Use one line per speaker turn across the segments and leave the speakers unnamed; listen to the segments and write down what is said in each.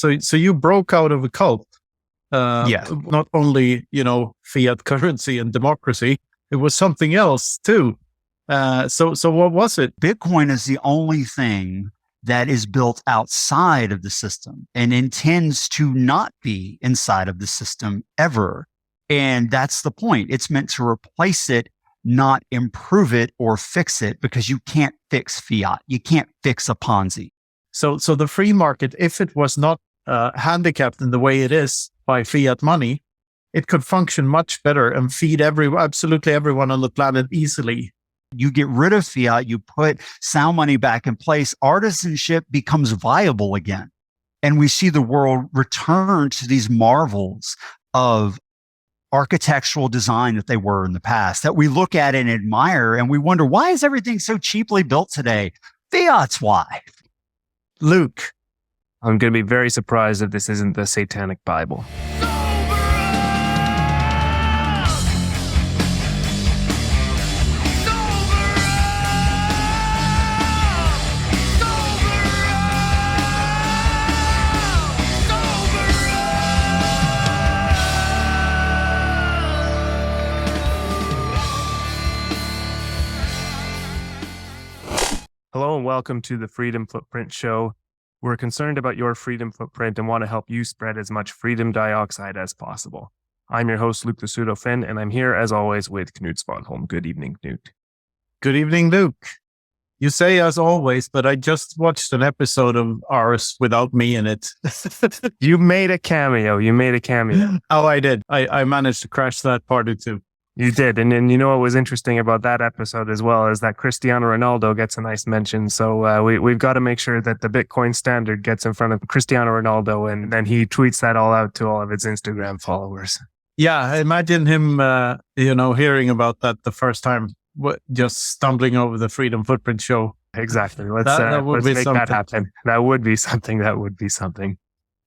So you broke out of a cult.
Yeah.
Not only, fiat currency and democracy, it was something else too. So what was it?
Bitcoin is the only thing that is built outside of the system and intends to not be inside of the system ever. And that's the point. It's meant to replace it, not improve it or fix it, because you can't fix fiat. You can't fix a Ponzi.
So the free market, if it was not handicapped in the way it is by fiat money, it could function much better and feed absolutely everyone on the planet easily.
You get rid of fiat, you put sound money back in place, artisanship becomes viable again. And we see the world return to these marvels of architectural design that they were in the past, that we look at and admire, and we wonder, why is everything so cheaply built today? Fiat's why.
Luke.
I'm going to be very surprised if this isn't the Satanic Bible. Hello and welcome to the Freedom Footprint Show. We're concerned about your freedom footprint and want to help you spread as much freedom dioxide as possible. I'm your host, Luke the PseudoFinn, and I'm here as always with Knut Svanholm. Good evening, Knut.
Good evening, Luke. You say as always, but I just watched an episode of ours without me in it.
You made a cameo.
Oh, I did. I managed to crash that party too.
You did. And then you know what was interesting about that episode as well is that Cristiano Ronaldo gets a nice mention. So we've got to make sure that the Bitcoin standard gets in front of Cristiano Ronaldo, and then he tweets that all out to all of his Instagram followers.
Yeah, imagine him, hearing about that the first time, just stumbling over the Freedom Footprint Show.
Exactly. Let's make that happen. That would be something.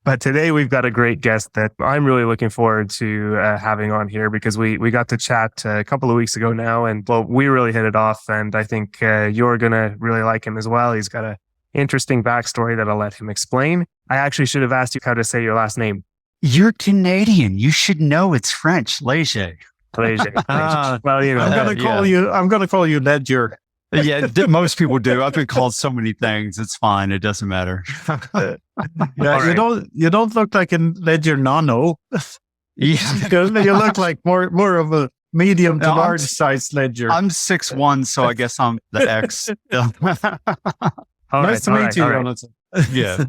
But today we've got a great guest that I'm really looking forward to having on here, because we got to chat a couple of weeks ago now, and we really hit it off, and I think you're going to really like him as well. He's got an interesting backstory that I'll let him explain. I actually should have asked you how to say your last name.
You're Canadian. You should know it's French. Léger.
Well,
I'm going to call you Ledger.
Yeah, most people do. I've been called so many things. It's fine. It doesn't matter.
Yeah, right. You don't look like a Ledger Nano.
Yeah,
you look like more of a medium to large size Ledger.
I'm 6'1", so I guess I'm the X.
Nice to meet you, Jonathan.
Yeah.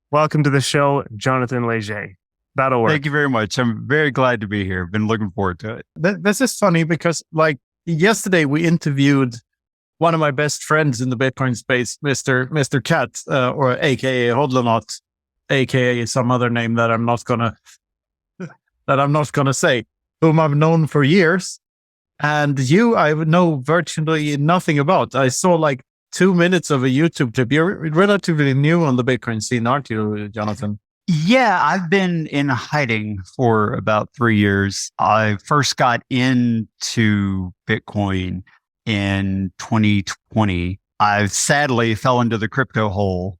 Welcome to the show, Jonathan Léger. That'll work.
Thank you very much. I'm very glad to be here. Been looking forward to it.
This is funny because, yesterday we interviewed one of my best friends in the Bitcoin space, Mr. Cat, or AKA Hodlonaut, AKA some other name that I'm not gonna say, whom I've known for years. And I know virtually nothing about. I saw 2 minutes of a YouTube clip. You're relatively new on the Bitcoin scene, aren't you, Jonathan?
Yeah, I've been in hiding for about 3 years. I first got into Bitcoin in 2020. I sadly fell into the crypto hole,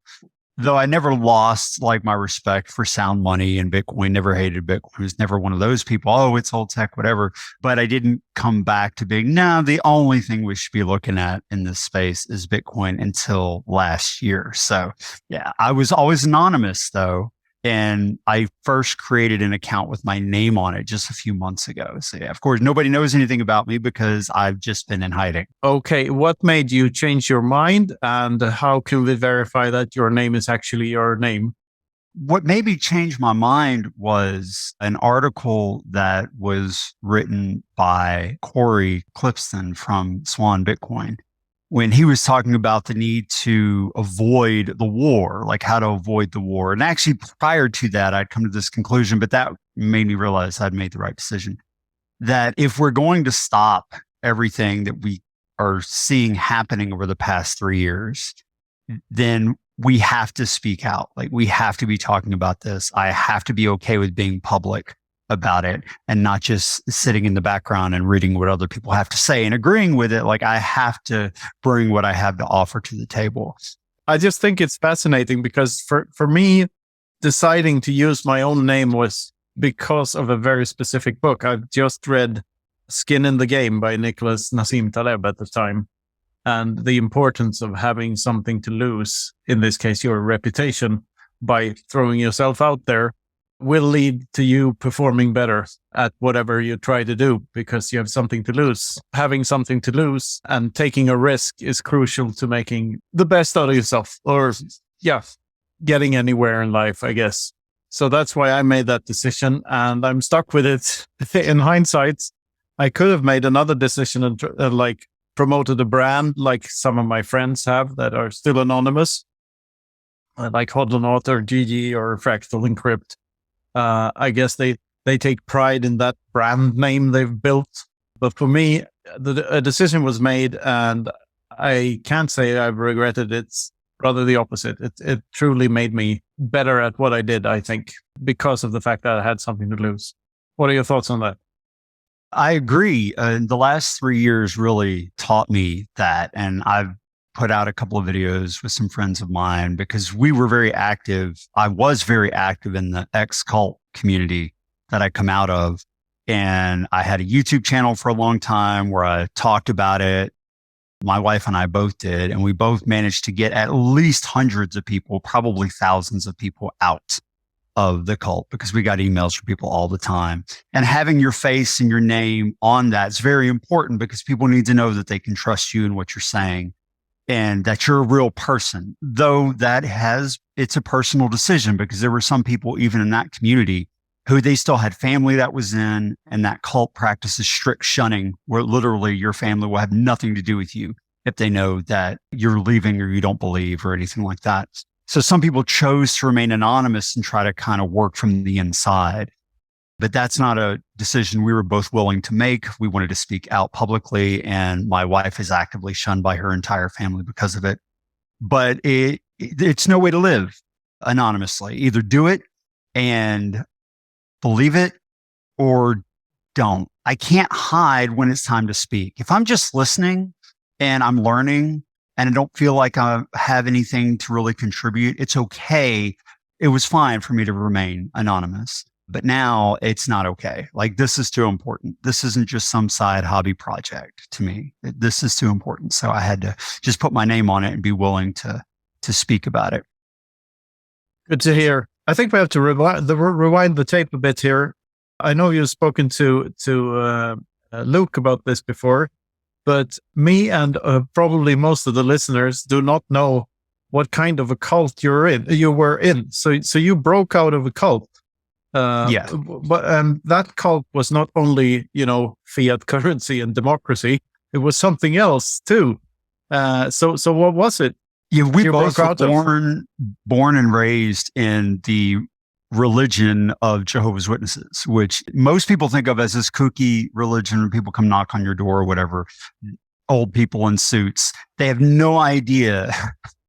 though I never lost my respect for sound money and Bitcoin. Never hated Bitcoin. I was never one of those people. Oh, it's old tech, whatever. But I didn't come back to being, no, the only thing we should be looking at in this space is Bitcoin until last year. So yeah, I was always anonymous though. And I first created an account with my name on it just a few months ago. So yeah, of course, nobody knows anything about me because I've just been in hiding.
Okay. What made you change your mind, and how can we verify that your name is actually your name?
What made me change my mind was an article that was written by Corey Clipston from Swan Bitcoin, when he was talking about the need to avoid the war, how to avoid the war. And actually, prior to that, I'd come to this conclusion, but that made me realize I'd made the right decision. That if we're going to stop everything that we are seeing happening over the past 3 years, then we have to speak out. We have to be talking about this. I have to be okay with being public about it and not just sitting in the background and reading what other people have to say and agreeing with it. I have to bring what I have to offer to the table.
I just think it's fascinating because for me, deciding to use my own name was because of a very specific book. I've just read Skin in the Game by Nicholas Nassim Taleb at the time, and the importance of having something to lose, in this case, your reputation, by throwing yourself out there will lead to you performing better at whatever you try to do because you have something to lose. Having something to lose and taking a risk is crucial to making the best out of yourself, or getting anywhere in life, I guess. So that's why I made that decision, and I'm stuck with it. In hindsight, I could have made another decision and like promoted a brand like some of my friends have that are still anonymous, like Hodlonaut or GG or Fractal Encrypt. I guess they take pride in that brand name they've built. But for me, a decision was made, and I can't say I've regretted it. It's rather the opposite. It truly made me better at what I did, I think, because of the fact that I had something to lose. What are your thoughts on that?
I agree. The last 3 years really taught me that. And I've put out a couple of videos with some friends of mine because we were very active. I was very active in the ex-cult community that I come out of. And I had a YouTube channel for a long time where I talked about it. My wife and I both did. And we both managed to get at least hundreds of people, probably thousands of people out of the cult because we got emails from people all the time. And having your face and your name on that is very important because people need to know that they can trust you and what you're saying and that you're a real person. Though it's a personal decision because there were some people even in that community who they still had family that was in, and that cult practices strict shunning where literally your family will have nothing to do with you if they know that you're leaving or you don't believe or anything like that. So some people chose to remain anonymous and try to kind of work from the inside. But that's not a decision we were both willing to make. We wanted to speak out publicly, and my wife is actively shunned by her entire family because of it. But it's no way to live anonymously. Either do it and believe it or don't. I can't hide when it's time to speak. If I'm just listening and I'm learning and I don't feel like I have anything to really contribute, it's okay. It was fine for me to remain anonymous, but now it's not okay. Like, this is too important. This isn't just some side hobby project to me. This is too important. So I had to just put my name on it and be willing to speak about it.
Good to hear. I think we have to rewind the tape a bit here. I know you've spoken to Luke about this before, but me and probably most of the listeners do not know what kind of a cult you were in. So you broke out of a cult.
Yeah.
But that cult was not only, fiat currency and democracy. It was something else too. So what was it?
Yeah, we both were born and raised in the religion of Jehovah's Witnesses, which most people think of as this kooky religion when people come knock on your door or whatever, old people in suits. They have no idea,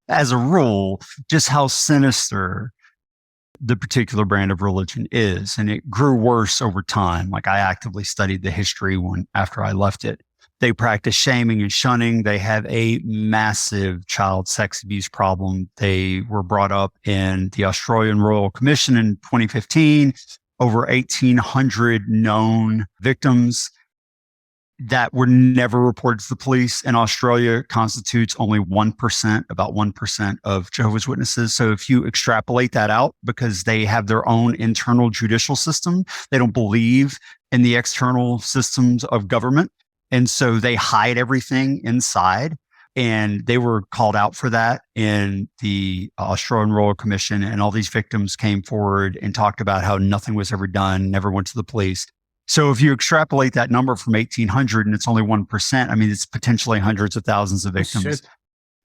as a rule, just how sinister the particular brand of religion is. And it grew worse over time. Like, I actively studied the history after I left it. They practice shaming and shunning. They have a massive child sex abuse problem. They were brought up in the Australian Royal Commission in 2015, over 1,800 known victims that were never reported to the police. In Australia, constitutes only 1%, about 1% of Jehovah's Witnesses. So if you extrapolate that out, because they have their own internal judicial system, they don't believe in the external systems of government. And so they hide everything inside, and they were called out for that in the Australian Royal Commission. And all these victims came forward and talked about how nothing was ever done, never went to the police. So if you extrapolate that number from 1,800 and it's only 1%, I mean, it's potentially hundreds of thousands of victims. Shit.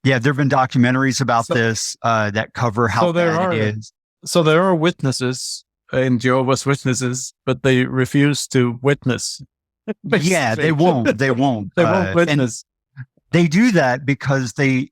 Yeah, there have been documentaries about this that cover how bad it is.
So there are witnesses in Jehovah's Witnesses, but they refuse to witness.
Yeah, they won't. They won't witness. They do that because they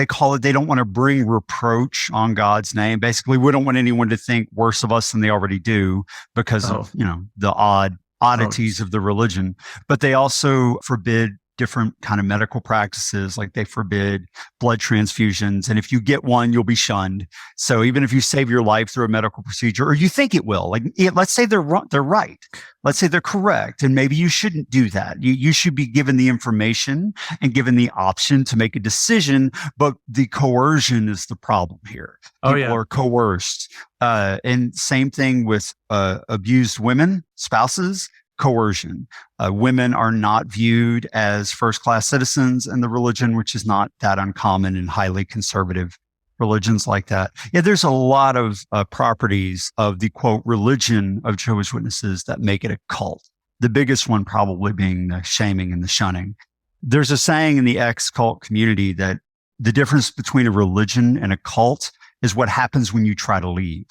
call it, they don't want to bring reproach on God's name. Basically, we don't want anyone to think worse of us than they already do because of, the oddities of the religion. But they also forbid different kind of medical practices, like they forbid blood transfusions. And if you get one, you'll be shunned. So even if you save your life through a medical procedure, or you think it will, like let's say they're right. Let's say they're correct. And maybe you shouldn't do that. You should be given the information and given the option to make a decision. But the coercion is the problem here. People are coerced. And same thing with abused women, spouses. Coercion. Women are not viewed as first-class citizens in the religion, which is not that uncommon in highly conservative religions like that. Yeah, there's a lot of properties of the, quote, religion of Jehovah's Witnesses that make it a cult. The biggest one probably being the shaming and the shunning. There's a saying in the ex-cult community that the difference between a religion and a cult is what happens when you try to leave.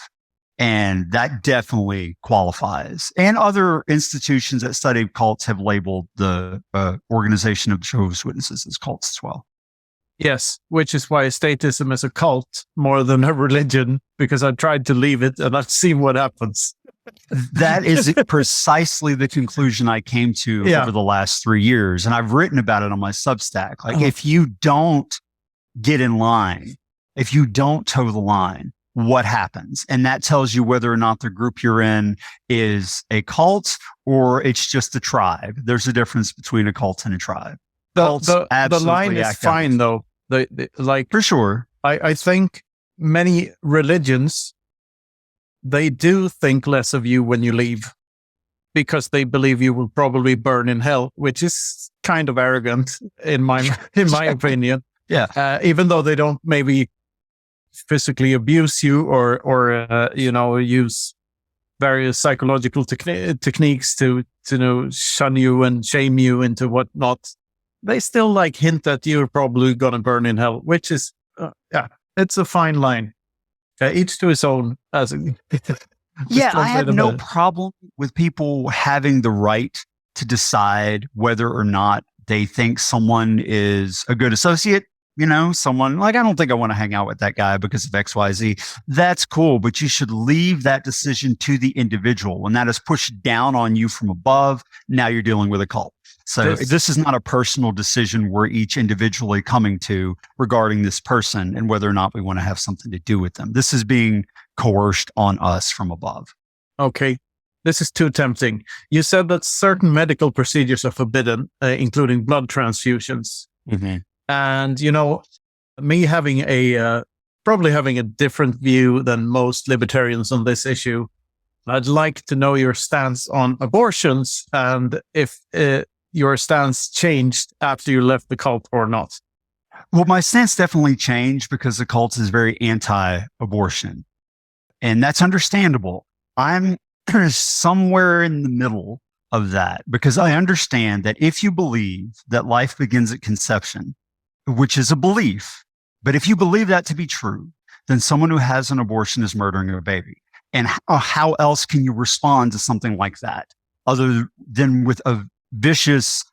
And that definitely qualifies. And other institutions that study cults have labeled the organization of Jehovah's Witnesses as cults as well.
Yes, which is why statism is a cult more than a religion, because I tried to leave it and I've seen what happens.
That is precisely the conclusion I came to over the last 3 years. And I've written about it on my Substack. Like, if you don't get in line, if you don't toe the line, what happens? And that tells you whether or not the group you're in is a cult or it's just a tribe. There's a difference between a cult and a tribe.
The line is fine, though. Like,
for sure.
I think many religions, they do think less of you when you leave because they believe you will probably burn in hell, which is kind of arrogant in my opinion.
Yeah.
Even though they don't maybe physically abuse you or use various psychological techniques to shun you and shame you into whatnot, they still like hint that you're probably going to burn in hell, which is it's a fine line. Each to his own. I
have no problem with people having the right to decide whether or not they think someone is a good associate. Someone like, I don't think I want to hang out with that guy because of XYZ. That's cool, but you should leave that decision to the individual. When that is pushed down on you from above, now you're dealing with a cult. So this is not a personal decision we're each individually coming to regarding this person and whether or not we want to have something to do with them. This is being coerced on us from above.
Okay. This is too tempting. You said that certain medical procedures are forbidden, including blood transfusions.
Mm-hmm.
And, me having probably having a different view than most libertarians on this issue, I'd like to know your stance on abortions and if your stance changed after you left the cult or not.
Well, my stance definitely changed because the cult is very anti-abortion. And that's understandable. I'm somewhere in the middle of that because I understand that if you believe that life begins at conception, which is a belief, but if you believe that to be true, then someone who has an abortion is murdering a baby. And how else can you respond to something like that other than with a vicious,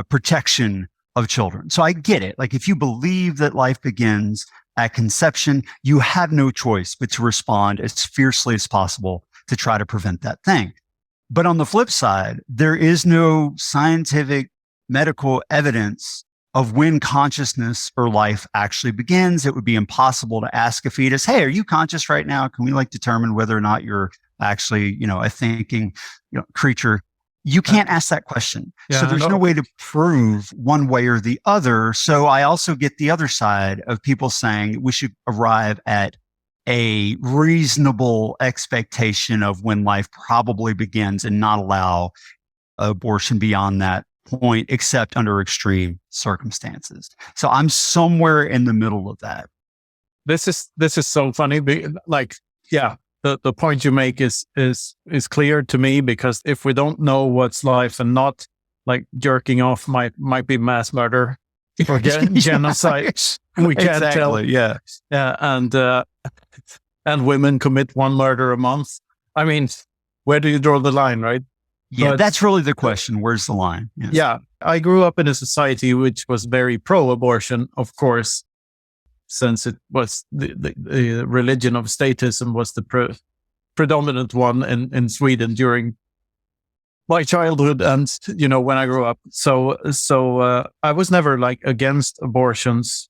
protection of children? So I get it. Like, if you believe that life begins at conception, you have no choice but to respond as fiercely as possible to try to prevent that thing. But on the flip side, there is no scientific medical evidence of when consciousness or life actually begins. It would be impossible to ask a fetus, hey, are you conscious right now? Can we determine whether or not you're actually, a thinking creature? You can't ask that question. So there's no way to prove one way or the other. So I also get the other side of people saying we should arrive at a reasonable expectation of when life probably begins and not allow abortion beyond that point, except under extreme circumstances. So I'm somewhere in the middle of that.
This is so funny. The point you make is clear to me, because if we don't know what's life and not, like, jerking off might be mass murder or genocide, we can't tell.
Yeah,
and women commit one murder a month. I mean, where do you draw the line, right?
Yeah, but that's really the question. Where's the line? Yes.
Yeah, I grew up in a society which was very pro-abortion, of course, since it was the religion of statism was the predominant one in Sweden during my childhood and, when I grew up. So I was never like against abortions.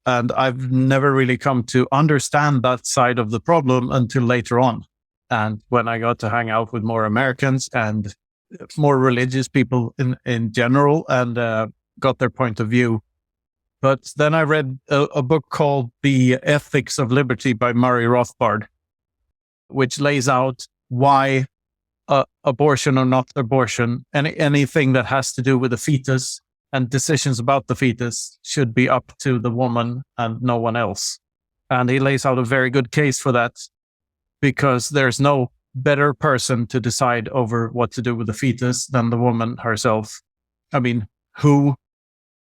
And I've never really come to understand that side of the problem until later on. And when I got to hang out with more Americans and more religious people in general and got their point of view. But then I read a book called The Ethics of Liberty by Murray Rothbard, which lays out why abortion or not abortion, anything that has to do with the fetus and decisions about the fetus should be up to the woman and no one else. And he lays out a very good case for that, because there's no better person to decide over what to do with the fetus than the woman herself. I mean, who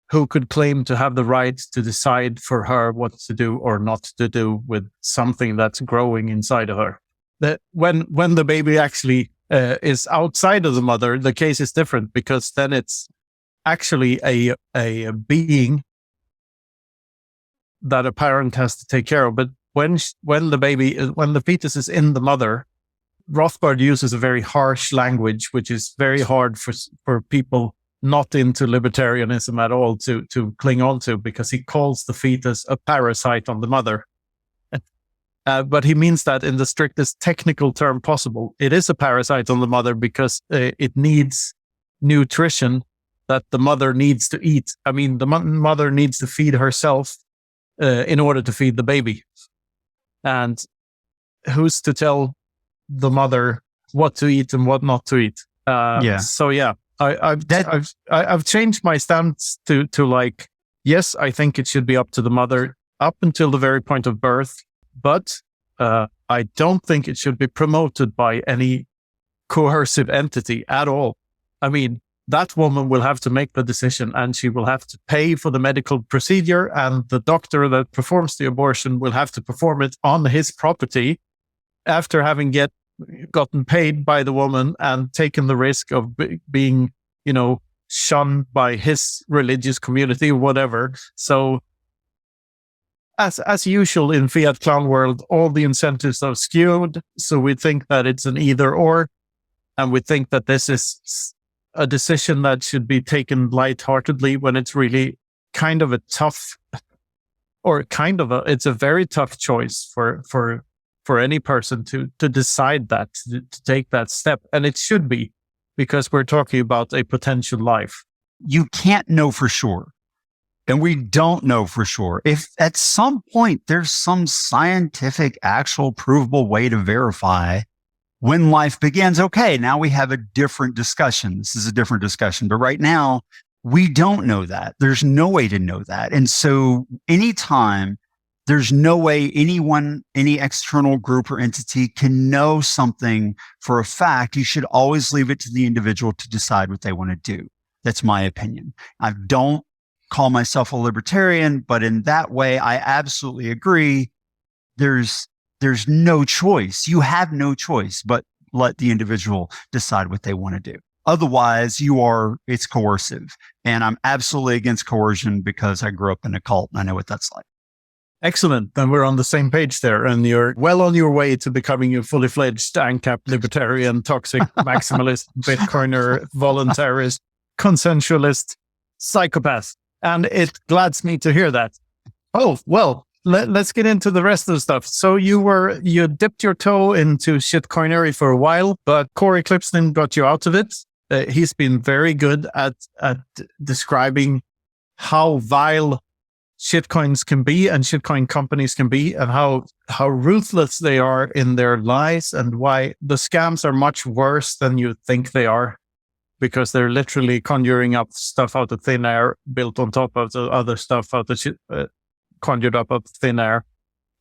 could claim to have the right to decide for her what to do or not to do with something that's growing inside of her? That when the baby actually is outside of the mother, the case is different, because then it's actually a being that a parent has to take care of. But when the fetus is in the mother, Rothbard uses a very harsh language, which is very hard for people not into libertarianism at all to cling on to, because he calls the fetus a parasite on the mother. But he means that in the strictest technical term possible. It is a parasite on the mother because it needs nutrition that the mother needs to eat. I mean, the mother needs to feed herself in order to feed the baby. And who's to tell the mother what to eat and what not to eat? So yeah, I've changed my stance to like, yes, I think it should be up to the mother up until the very point of birth, but I don't think it should be promoted by any coercive entity at all. I mean, that woman will have to make the decision, and she will have to pay for the medical procedure, and the doctor that performs the abortion will have to perform it on his property after having gotten paid by the woman and taken the risk of being, shunned by his religious community or whatever. So as usual in Fiat Clown world, all the incentives are skewed. So we think that it's an either or, and we think that this is a decision that should be taken lightheartedly when it's really kind of a tough, it's a very tough choice for any person to decide that, to take that step. And it should be, because we're talking about a potential life.
You can't know for sure. And we don't know for sure. If at some point there's some scientific, actual, provable way to verify when life begins, okay, now we have a different discussion. This is a different discussion. But right now, we don't know that. There's no way to know that. And so anytime there's no way any external group or entity can know something for a fact, you should always leave it to the individual to decide what they want to do. That's my opinion. I don't call myself a libertarian, but in that way, I absolutely agree. There's no choice. You have no choice, but let the individual decide what they want to do. Otherwise, it's coercive. And I'm absolutely against coercion because I grew up in a cult and I know what that's like.
Excellent. Then we're on the same page there, and you're well on your way to becoming a fully fledged ANCAP libertarian, toxic maximalist, Bitcoiner, voluntarist, consensualist, psychopath. And it glads me to hear that. Oh, well, let's get into the rest of the stuff. So you dipped your toe into shitcoinery for a while, but Corey Clipston got you out of it. He's been very good at describing how vile shitcoins can be and shitcoin companies can be, and how ruthless they are in their lies, and why the scams are much worse than you think they are, because they're literally conjuring up stuff out of thin air, built on top of the other stuff out of conjured up of thin air,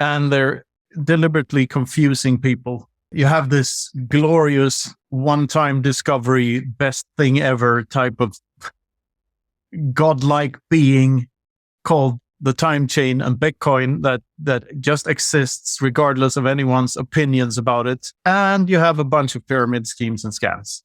and they're deliberately confusing people. You have this glorious one-time discovery, best thing ever type of godlike being called the time chain and Bitcoin that just exists regardless of anyone's opinions about it. And you have a bunch of pyramid schemes and scams.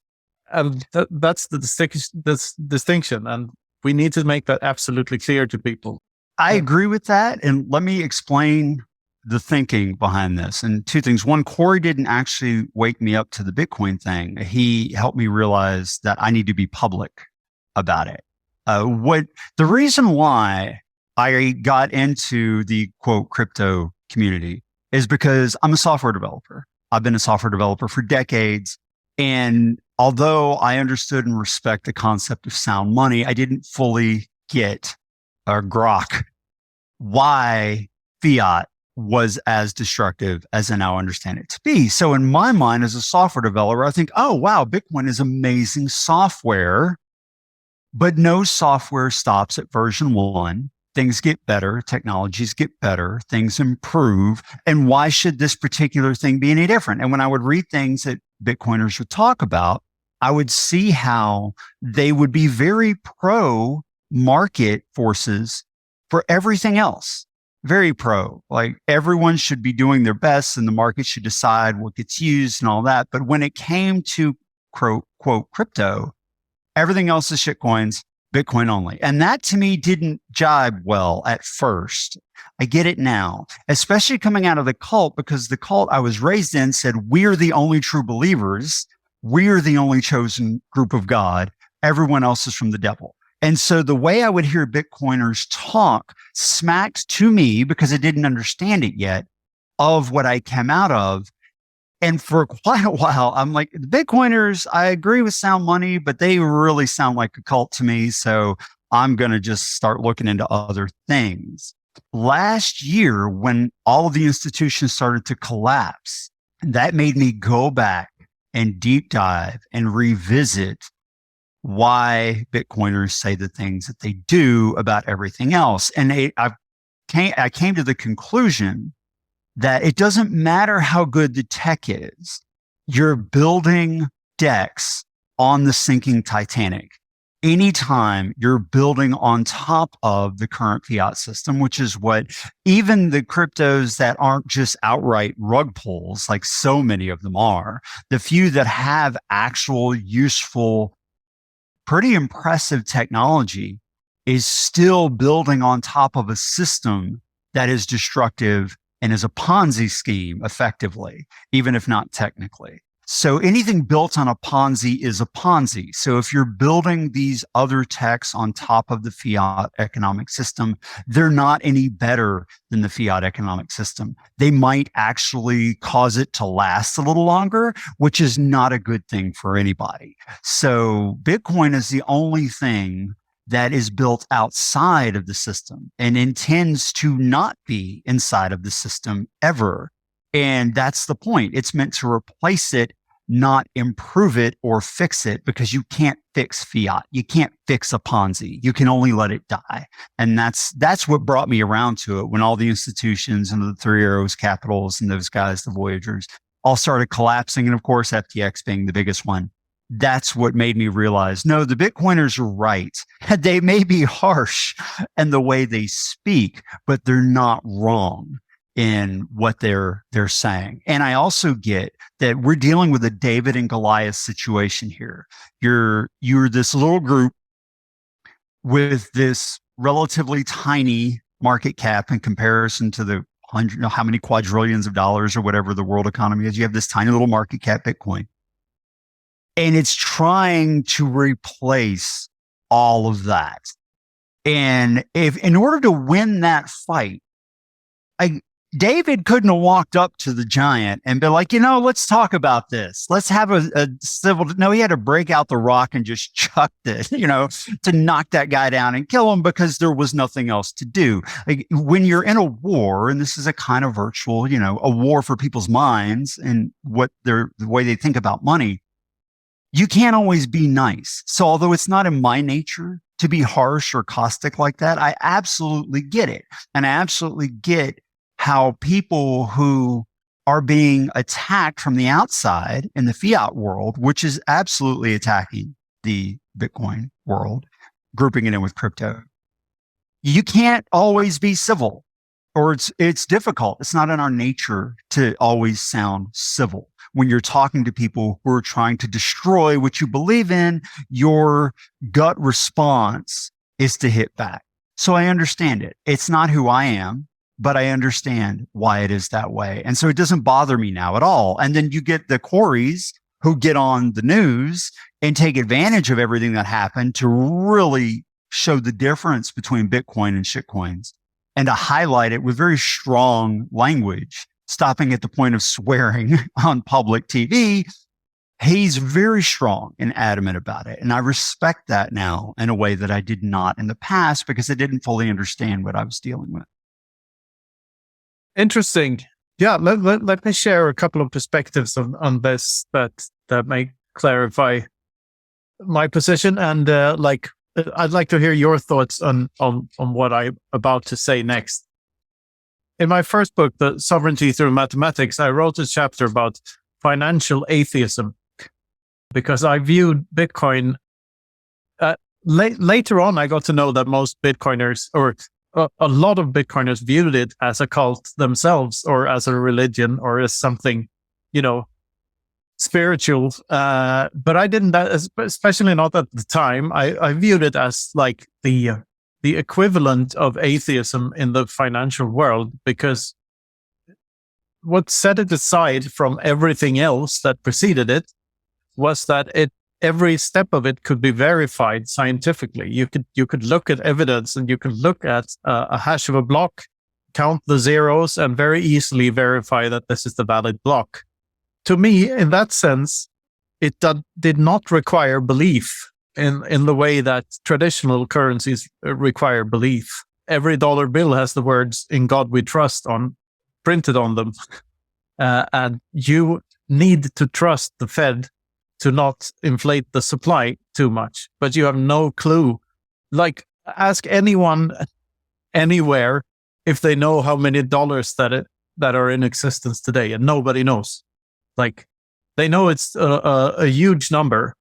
And that's the distinction. And we need to make that absolutely clear to people.
I agree with that. And let me explain the thinking behind this. And two things. One, Corey didn't actually wake me up to the Bitcoin thing. He helped me realize that I need to be public about it. The reason why I got into the quote crypto community is because I'm a software developer. I've been a software developer for decades. And although I understood and respect the concept of sound money, I didn't fully get grok why fiat was as destructive as I now understand it to be. So in my mind as a software developer, I think, oh, wow, Bitcoin is amazing software, but no software stops at version 1. Things get better, technologies get better, things improve. And why should this particular thing be any different? And when I would read things that Bitcoiners would talk about, I would see how they would be very pro market forces for everything else. Very pro, like everyone should be doing their best and the market should decide what gets used and all that. But when it came to quote crypto, everything else is shitcoins, Bitcoin only. And that to me didn't jibe well at first. I get it now, especially coming out of the cult, because the cult I was raised in said, we're the only true believers. We're the only chosen group of God. Everyone else is from the devil. And so the way I would hear Bitcoiners talk smacked to me, because I didn't understand it yet, of what I came out of. And for quite a while, I'm like, the Bitcoiners, I agree with sound money, but they really sound like a cult to me. So I'm going to just start looking into other things. Last year, when all of the institutions started to collapse, that made me go back and deep dive and revisit why Bitcoiners say the things that they do about everything else. And I came to the conclusion that it doesn't matter how good the tech is. You're building decks on the sinking Titanic. Anytime you're building on top of the current fiat system, which is what even the cryptos that aren't just outright rug pulls, like so many of them are, the few that have actual useful, pretty impressive technology, is still building on top of a system that is destructive and is a Ponzi scheme effectively, even if not technically. So anything built on a Ponzi is a Ponzi. So if you're building these other techs on top of the fiat economic system, they're not any better than the fiat economic system. They might actually cause it to last a little longer, which is not a good thing for anybody. So Bitcoin is the only thing that is built outside of the system and intends to not be inside of the system ever. And that's the point. It's meant to replace it, not improve it or fix it, because you can't fix fiat. You can't fix a Ponzi. You can only let it die. And that's what brought me around to it when all the institutions and the Three Arrows Capitals and those guys, the Voyagers, all started collapsing. And of course, FTX being the biggest one. That's what made me realize, no, the Bitcoiners are right. They may be harsh in the way they speak, but they're not wrong in what they're saying. And I also get that we're dealing with a David and Goliath situation here. You're this little group with this relatively tiny market cap in comparison to the how many quadrillions of dollars or whatever the world economy is. You have this tiny little market cap Bitcoin. And it's trying to replace all of that. And if in order to win that fight, David couldn't have walked up to the giant and been like, let's talk about this. Let's have a civil. No, he had to break out the rock and just chucked it, to knock that guy down and kill him, because there was nothing else to do. Like when you're in a war, and this is a kind of virtual, a war for people's minds and the way they think about money, you can't always be nice. So although it's not in my nature to be harsh or caustic like that, I absolutely get it. And I absolutely get how people who are being attacked from the outside in the fiat world, which is absolutely attacking the Bitcoin world, grouping it in with crypto, you can't always be civil, or it's difficult. It's not in our nature to always sound civil. When you're talking to people who are trying to destroy what you believe in, your gut response is to hit back. So I understand it. It's not who I am. but I understand why it is that way. And so it doesn't bother me now at all. And then you get the Corys who get on the news and take advantage of everything that happened to really show the difference between Bitcoin and shitcoins and to highlight it with very strong language, stopping at the point of swearing on public TV. He's very strong and adamant about it. And I respect that now in a way that I did not in the past because I didn't fully understand what I was dealing with.
Interesting. Yeah, let me share a couple of perspectives on this that may clarify my position. And I'd like to hear your thoughts on what I'm about to say next. In my first book, The Sovereignty Through Mathematics, I wrote a chapter about financial atheism because I viewed Bitcoin. Later on, I got to know that most Bitcoiners, or a lot of Bitcoiners, viewed it as a cult themselves, or as a religion, or as something, spiritual. But I didn't, especially not at the time. I viewed it as like the equivalent of atheism in the financial world, because what set it aside from everything else that preceded it was that every step of it could be verified scientifically. You could look at evidence, and you could look at a hash of a block, count the zeros, and very easily verify that this is the valid block. To me, in that sense, it did not require belief in the way that traditional currencies require belief. Every dollar bill has the words "In God We Trust" printed on them. And you need to trust the Fed to not inflate the supply too much, but you have no clue. Like, ask anyone anywhere if they know how many dollars that are in existence today, and nobody knows. Like, they know it's a huge number,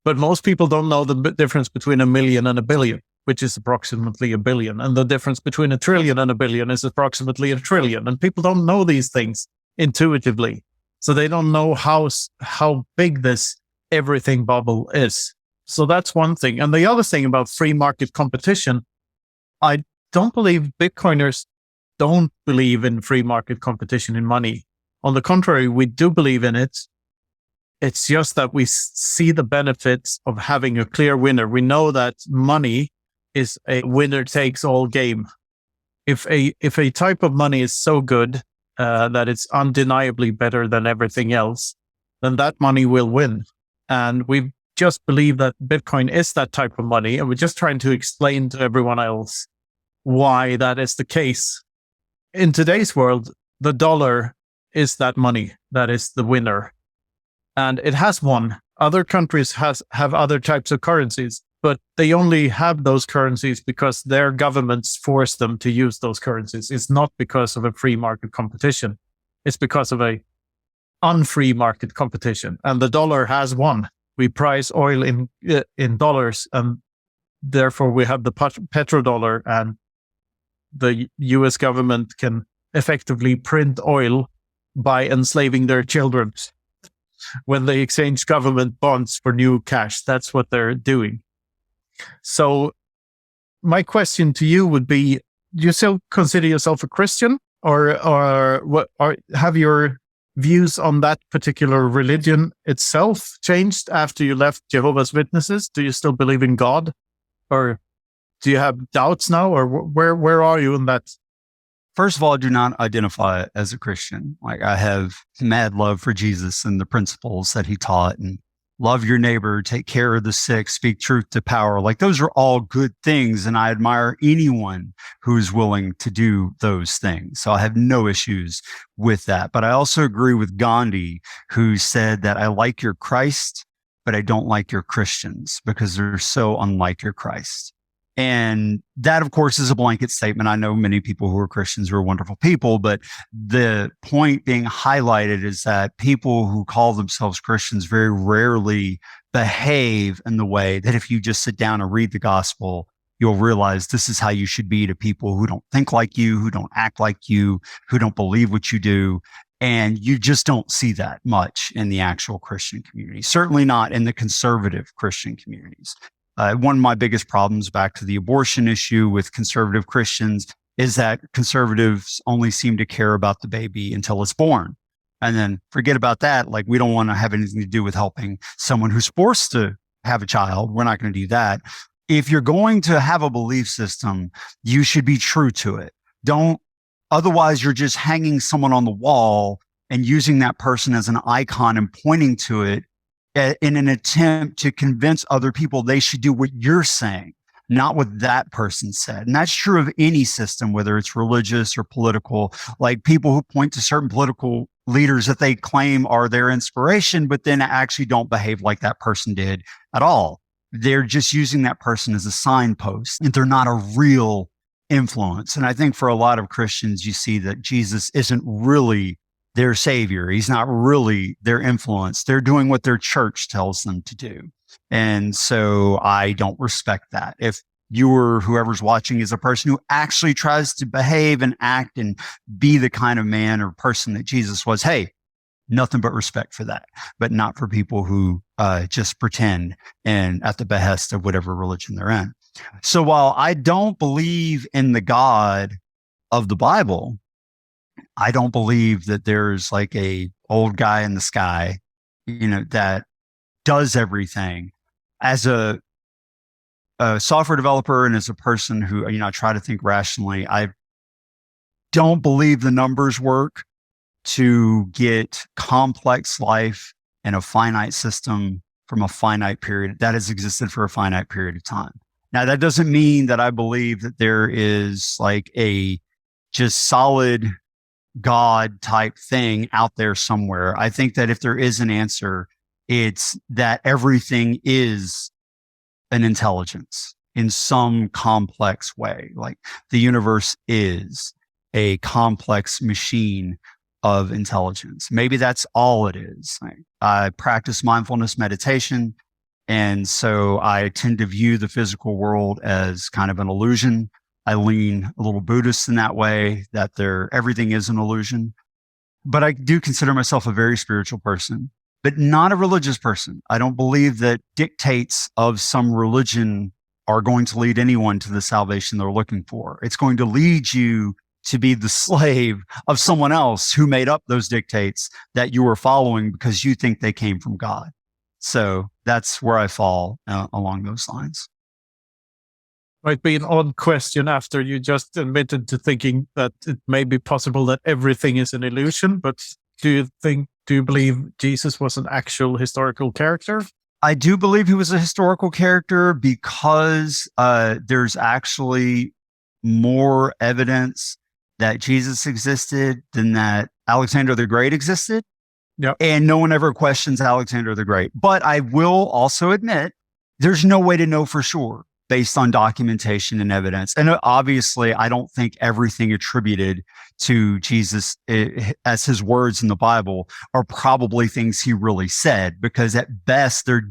but most people don't know the difference between a million and a billion, which is approximately a billion. And the difference between a trillion and a billion is approximately a trillion. And people don't know these things intuitively. So they don't know how big this everything bubble is. So that's one thing. And the other thing about free market competition, I don't believe Bitcoiners don't believe in free market competition in money. On the contrary, we do believe in it. It's just that we see the benefits of having a clear winner. We know that money is a winner takes all game. If a type of money is so good that it's undeniably better than everything else, then that money will win. And we just believe that Bitcoin is that type of money. And we're just trying to explain to everyone else why that is the case. In today's world, the dollar is that money that is the winner. And it has won. Other countries have other types of currencies, but they only have those currencies because their governments force them to use those currencies. It's not because of a free market competition. It's because of a unfree market competition. And the dollar has won. We price oil in dollars, and therefore we have the petrodollar, and the US government can effectively print oil by enslaving their children. When they exchange government bonds for new cash, that's what they're doing. So my question to you would be, do you still consider yourself a Christian, or what have your views on that particular religion itself changed after you left Jehovah's Witnesses? Do you still believe in God, or do you have doubts now, or where are you in that?
First of all, I do not identify as a Christian. Like, I have mad love for Jesus and the principles that he taught, and love your neighbor, take care of the sick, speak truth to power. Like, those are all good things. And I admire anyone who is willing to do those things. So I have no issues with that. But I also agree with Gandhi, who said that I like your Christ, but I don't like your Christians because they're so unlike your Christ. And that, of course, is a blanket statement. I know many people who are Christians who are wonderful people, but the point being highlighted is that people who call themselves Christians very rarely behave in the way that if you just sit down and read the gospel, you'll realize this is how you should be to people who don't think like you, who don't act like you, who don't believe what you do. And you just don't see that much in the actual Christian community, certainly not in the conservative Christian communities. One of my biggest problems, back to the abortion issue with conservative Christians, is that conservatives only seem to care about the baby until it's born. And then forget about that. Like, we don't want to have anything to do with helping someone who's forced to have a child. We're not going to do that. If you're going to have a belief system, you should be true to it. Otherwise you're just hanging someone on the wall and using that person as an icon and pointing to it in an attempt to convince other people they should do what you're saying, not what that person said. And that's true of any system, whether it's religious or political. Like, people who point to certain political leaders that they claim are their inspiration, but then actually don't behave like that person did at all. They're just using that person as a signpost, and they're not a real influence. And I think for a lot of Christians, you see that Jesus isn't really their savior. He's not really their influence. They're doing what their church tells them to do. And so I don't respect that. If you or whoever's watching is a person who actually tries to behave and act and be the kind of man or person that Jesus was, hey, nothing but respect for that, but not for people who just pretend and at the behest of whatever religion they're in. So while I don't believe in the God of the Bible, I don't believe that there's like a old guy in the sky, that does everything. As a software developer and as a person who, I try to think rationally, I don't believe the numbers work to get complex life in a finite system from a finite period that has existed for a finite period of time. Now, that doesn't mean that I believe that there is like a just solid God type thing out there somewhere. I think that if there is an answer, it's that everything is an intelligence in some complex way. Like, the universe is a complex machine of intelligence. Maybe that's all it is. I practice mindfulness meditation. And so I tend to view the physical world as kind of an illusion. I lean a little Buddhist in that way, that everything is an illusion. But I do consider myself a very spiritual person, but not a religious person. I don't believe that dictates of some religion are going to lead anyone to the salvation they're looking for. It's going to lead you to be the slave of someone else who made up those dictates that you were following because you think they came from God. So that's where I fall along those lines.
Might be an odd question after you just admitted to thinking that it may be possible that everything is an illusion, but do you believe Jesus was an actual historical character?
I do believe he was a historical character because there's actually more evidence that Jesus existed than that Alexander the Great existed.
Yep.
And no one ever questions Alexander the Great. But I will also admit there's no way to know for sure based on documentation and evidence. And obviously, I don't think everything attributed to Jesus as his words in the Bible are probably things he really said, because at best, they're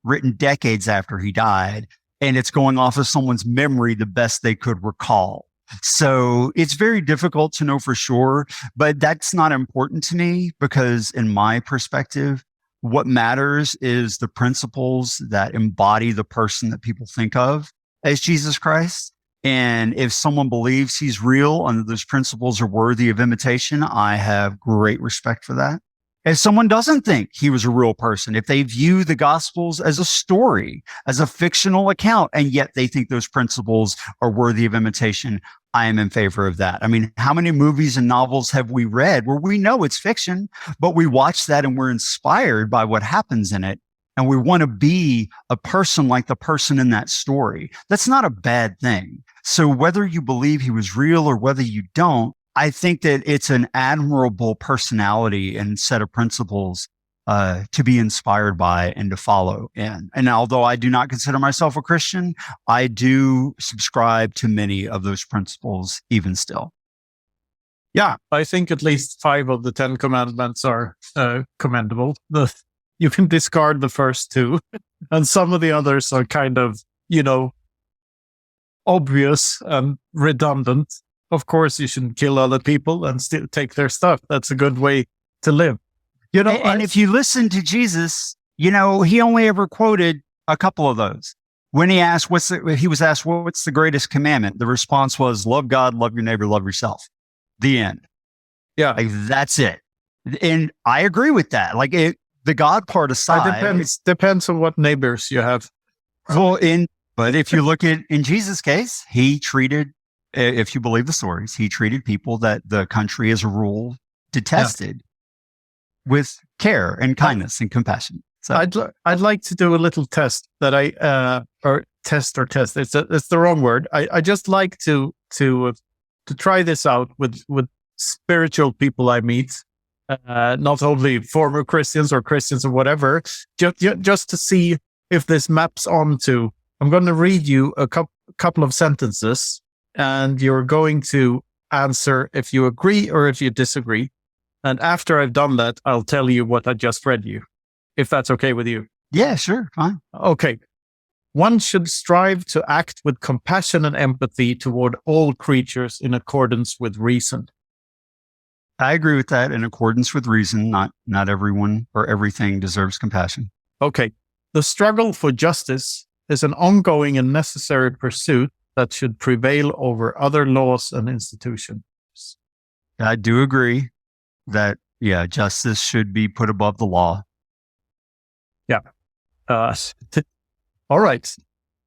written decades after he died, and it's going off of someone's memory the best they could recall. So it's very difficult to know for sure, but that's not important to me, because in my perspective, what matters is the principles that embody the person that people think of as Jesus Christ. And if someone believes he's real and those principles are worthy of imitation, I have great respect for that. If someone doesn't think he was a real person, if they view the Gospels as a story, as a fictional account, and yet they think those principles are worthy of imitation, I am in favor of that. I mean, how many movies and novels have we read where we know it's fiction, but we watch that and we're inspired by what happens in it, and we want to be a person like the person in that story? That's not a bad thing. So whether you believe he was real or whether you don't, I think that it's an admirable personality and set of principles to be inspired by and to follow in. And although I do not consider myself a Christian, I do subscribe to many of those principles even still.
Yeah, I think at least 5 of the 10 commandments are commendable. You can discard the first 2, and some of the others are kind of, obvious and redundant. Of course, you shouldn't kill other people and still take their stuff. That's a good way to live.
And if you listen to Jesus, he only ever quoted a couple of those. When he asked, what's the greatest commandment? The response was, love God, love your neighbor, love yourself. The end.
Yeah.
Like, that's it. And I agree with that. Like, the God part aside.
It depends on what neighbors you have.
But if you look at, in Jesus' case, he treated, if you believe the stories, he treated people that the country as a rule detested with care and kindness and compassion. So
I'd like to do a little test that test. It's the wrong word. I just like to try this out with spiritual people I meet, not only former Christians or Christians or whatever, just to see if this maps onto. I'm going to read you a couple of sentences, and you're going to answer if you agree or if you disagree. And after I've done that, I'll tell you what I just read you, if that's okay with you.
Yeah, sure. Fine.
Okay. One should strive to act with compassion and empathy toward all creatures in accordance with reason.
I agree with that. In accordance with reason, not everyone or everything deserves compassion.
Okay. The struggle for justice is an ongoing and necessary pursuit that should prevail over other laws and institutions.
I do agree that, justice should be put above the law.
Yeah. All right.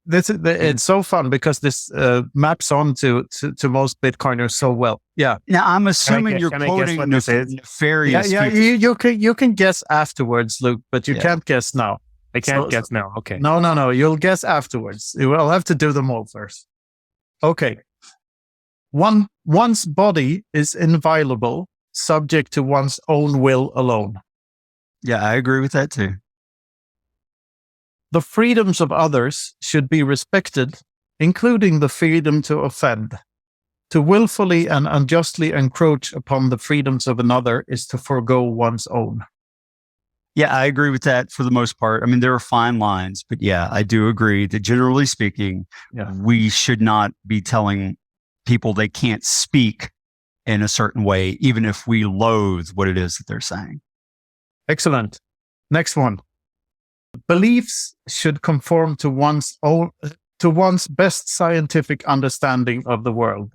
It's so fun because this maps on to most Bitcoiners so well. Yeah.
Now, I'm assuming you're quoting nefarious.
Yeah. You can guess afterwards, Luke, but you can't guess now.
I can't guess now. Okay.
No. You'll guess afterwards. You will have to do them all first. Okay. One's body is inviolable, subject to one's own will alone.
Yeah, I agree with that too.
The freedoms of others should be respected, including the freedom to offend. To willfully and unjustly encroach upon the freedoms of another is to forego one's own.
Yeah, I agree with that for the most part. I mean, there are fine lines, but yeah, I do agree that generally speaking, we should not be telling people they can't speak in a certain way, even if we loathe what it is that they're saying.
Excellent. Next one. Beliefs should conform to one's best scientific understanding of the world.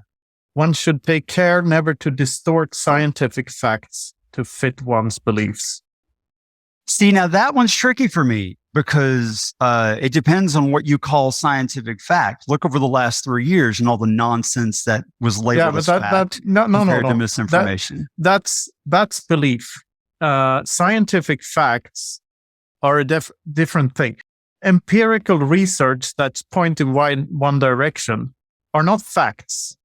One should take care never to distort scientific facts to fit one's beliefs.
See, now that one's tricky for me because it depends on what you call scientific fact. Look over the last 3 years and all the nonsense that was labeled as fact compared to misinformation.
That's belief. Scientific facts are a different thing. Empirical research that's pointing one direction are not facts.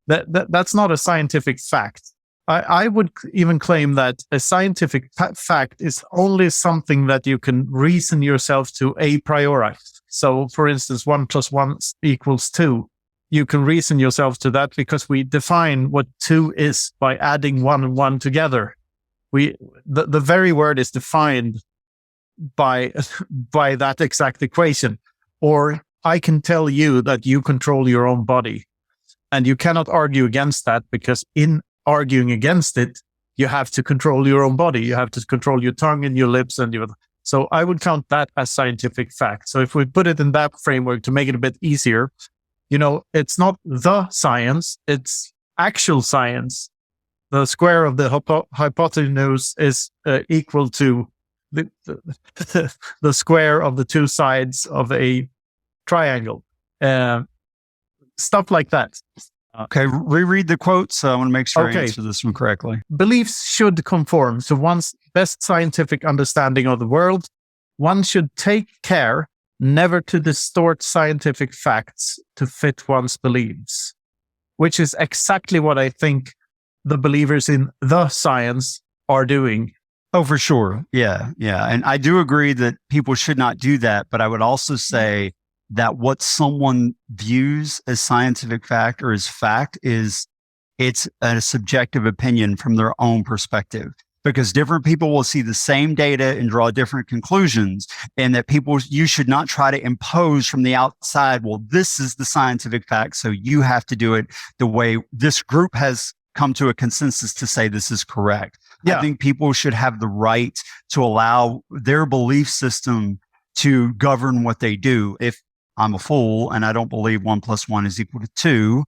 That's not a scientific fact. I would even claim that a scientific fact is only something that you can reason yourself to a priori. So, for instance, 1 + 1 = 2. You can reason yourself to that because we define what 2 is by adding 1 and 1 together. The very word is defined by that exact equation. Or I can tell you that you control your own body, and you cannot argue against that because in arguing against it, you have to control your own body. You have to control your tongue and your lips so I would count that as scientific fact. So if we put it in that framework to make it a bit easier, it's not the science, it's actual science. The square of the hypotenuse is equal to the square of the two sides of a triangle. Stuff like that.
Okay, reread the quotes. I want to make sure I answer this one correctly.
Beliefs should conform to one's best scientific understanding of the world. One should take care never to distort scientific facts to fit one's beliefs, which is exactly what I think the believers in the science are doing.
Oh, for sure. Yeah. And I do agree that people should not do that, but I would also say that what someone views as scientific fact or as fact it's a subjective opinion from their own perspective, because different people will see the same data and draw different conclusions, and that you should not try to impose from the outside, well, this is the scientific fact, so you have to do it the way this group has come to a consensus to say this is correct. Yeah. I think people should have the right to allow their belief system to govern what they do. If I'm a fool and I don't believe 1 + 1 is equal to 2,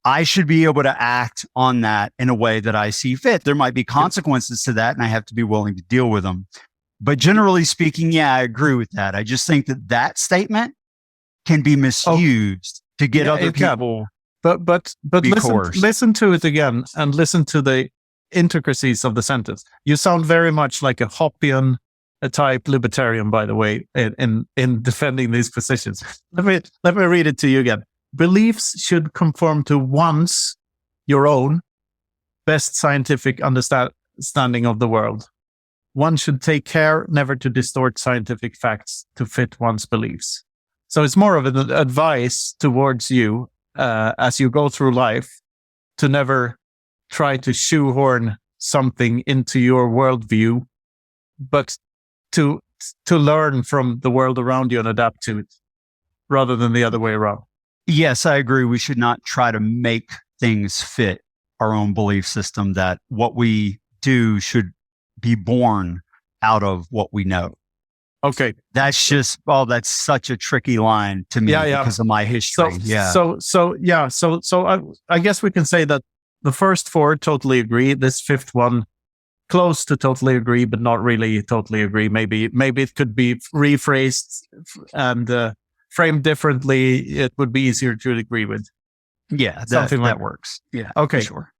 I should be able to act on that in a way that I see fit. There might be consequences to that, and I have to be willing to deal with them. But generally speaking, yeah, I agree with that. I just think that statement can be misused to get other people.
But listen to it again and listen to the intricacies of the sentence. You sound very much like a Hoppian type libertarian, by the way, in defending these positions. Let me read it to you again. Beliefs should conform to one's, your own, best scientific understanding of the world. One should take care never to distort scientific facts to fit one's beliefs. So it's more of an advice towards you as you go through life to never try to shoehorn something into your worldview, but to learn from the world around you and adapt to it rather than the other way around.
Yes, I agree. We should not try to make things fit our own belief system, that what we do should be born out of what we know.
Okay.
That's just, that's such a tricky line to me because of my history.
So I guess we can say that the first 4 totally agree. This 5th one, close to totally agree, but not really totally agree. Maybe it could be rephrased and framed differently. It would be easier to agree with.
Yeah,
something
that works. Yeah.
Okay.
Sure.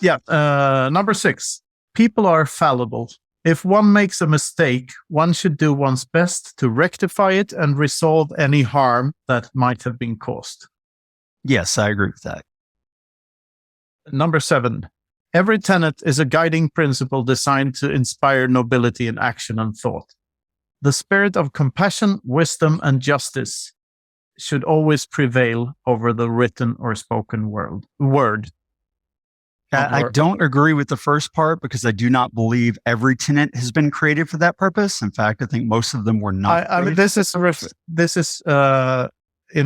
Yeah. Number 6. People are fallible. If one makes a mistake, one should do one's best to rectify it and resolve any harm that might have been caused.
Yes, I agree with that.
Number 7. Every tenet is a guiding principle designed to inspire nobility in action and thought. The spirit of compassion, wisdom, and justice should always prevail over the written or spoken word.
I don't agree with the first part because I do not believe every tenet has been created for that purpose. In fact, I think most of them were not.
I mean, this is in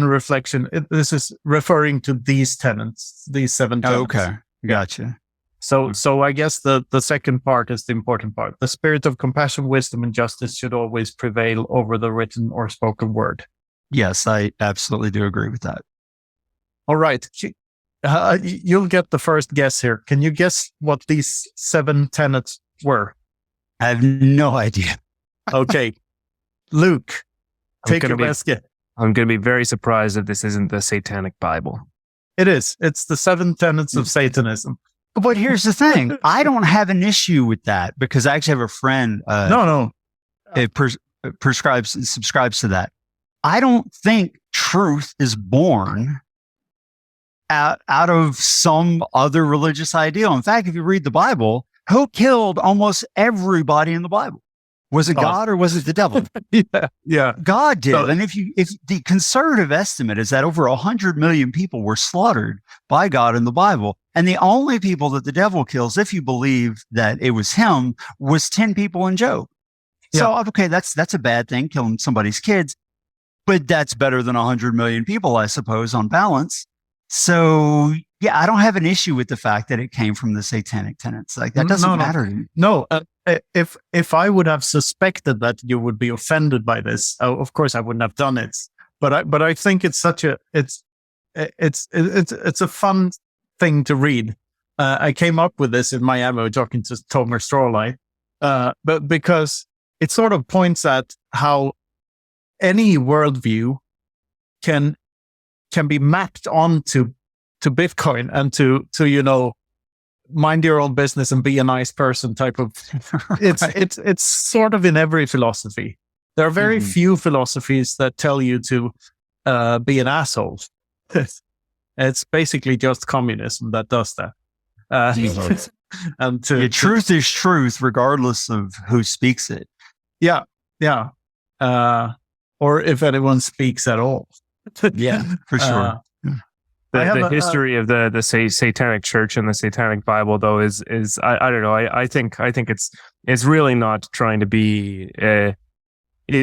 reflection. This is referring to these tenets, these 7 tenets.
Okay, gotcha.
So I guess the second part is the important part. The spirit of compassion, wisdom, and justice should always prevail over the written or spoken word.
Yes, I absolutely do agree with that.
All right. You'll get the first guess here. Can you guess what these 7 tenets were?
I have no idea.
Okay. Luke, take your best guess.
I'm going to be very surprised if this isn't the Satanic Bible.
It is. It's the 7 tenets of Satanism.
But here's the thing. I don't have an issue with that because I actually have a friend. Subscribes to that. I don't think truth is born out of some other religious ideal. In fact, if you read the Bible, who killed almost everybody in the Bible? Was it God or was it the devil?
Yeah.
God did. And if the conservative estimate is that over 100 million people were slaughtered by God in the Bible, and the only people that the devil kills, if you believe that it was him, was 10 people in Job. So, okay, that's a bad thing, killing somebody's kids, but that's better than 100 million people, I suppose, on balance. So, yeah, I don't have an issue with the fact that it came from the Satanic tenets. Like that doesn't matter to me.
No, if I would have suspected that you would be offended by this, of course I wouldn't have done it. But I think it's such it's a fun thing to read. I came up with this in Miami talking to Tomer Strawley, but because it sort of points at how any worldview can be mapped onto Bitcoin and to mind your own business and be a nice person type of. It's sort of in every philosophy. There are very few philosophies that tell you to be an asshole. It's basically just communism that does that. And
truth is truth, regardless of who speaks it.
Yeah. Or if anyone speaks at all.
Yeah, for sure.
The history of the Satanic Church and the Satanic Bible, though, is I don't know. I think it's really not trying to be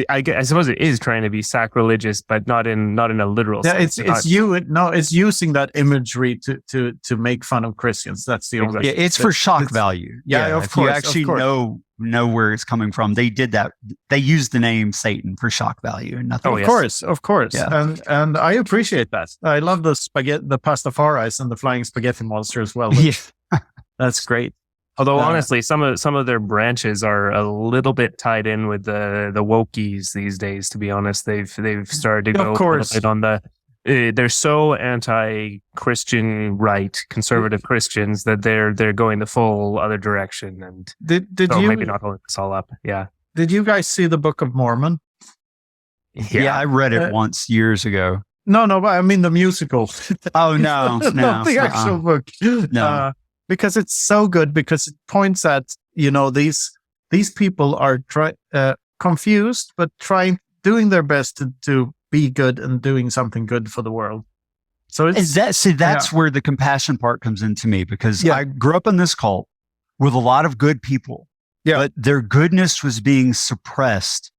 I suppose it is trying to be sacrilegious, but not in a literal sense.
It's using that imagery to make fun of Christians. That's the only.
Yeah, it's for shock value.
Yeah, of
if
course.
You actually know where it's coming from. They did that. They used the name Satan for shock value and nothing.
Of course. Yeah. And I appreciate that. I love the pastafaris and the flying spaghetti monster as well. Yeah, that's great.
Although honestly, some of their branches are a little bit tied in with the wokies these days. To be honest, they've started to go a little bit on the. They're so anti-Christian right, conservative Christians that they're going the full other direction. And maybe not holding us all up. Yeah.
Did you guys see the Book of Mormon?
Yeah, I read it once years ago.
No, but I mean the musical.
Oh no,
not the actual book.
No.
Because it's so good, because it points at, these people are confused, but doing their best to be good and doing something good for the world. So
that's where the compassion part comes into me, because I grew up in this cult with a lot of good people, but their goodness was being suppressed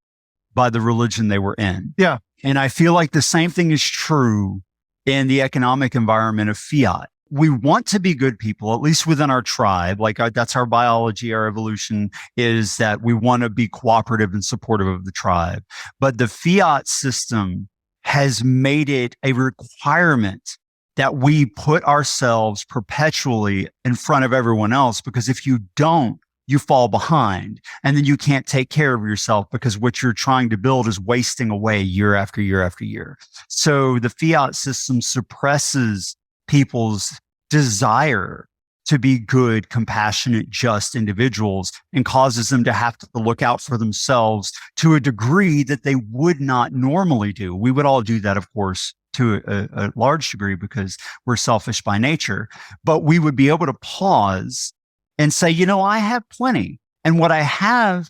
by the religion they were in.
Yeah.
And I feel like the same thing is true in the economic environment of fiat. We want to be good people, at least within our tribe. That's our biology, our evolution is that we want to be cooperative and supportive of the tribe. But the fiat system has made it a requirement that we put ourselves perpetually in front of everyone else, because if you don't, you fall behind, and then you can't take care of yourself because what you're trying to build is wasting away year after year after year. So the fiat system suppresses people's desire to be good, compassionate, just individuals, and causes them to have to look out for themselves to a degree that they would not normally do. We would all do that, of course, to a large degree because we're selfish by nature, but we would be able to pause and say, I have plenty, and what I have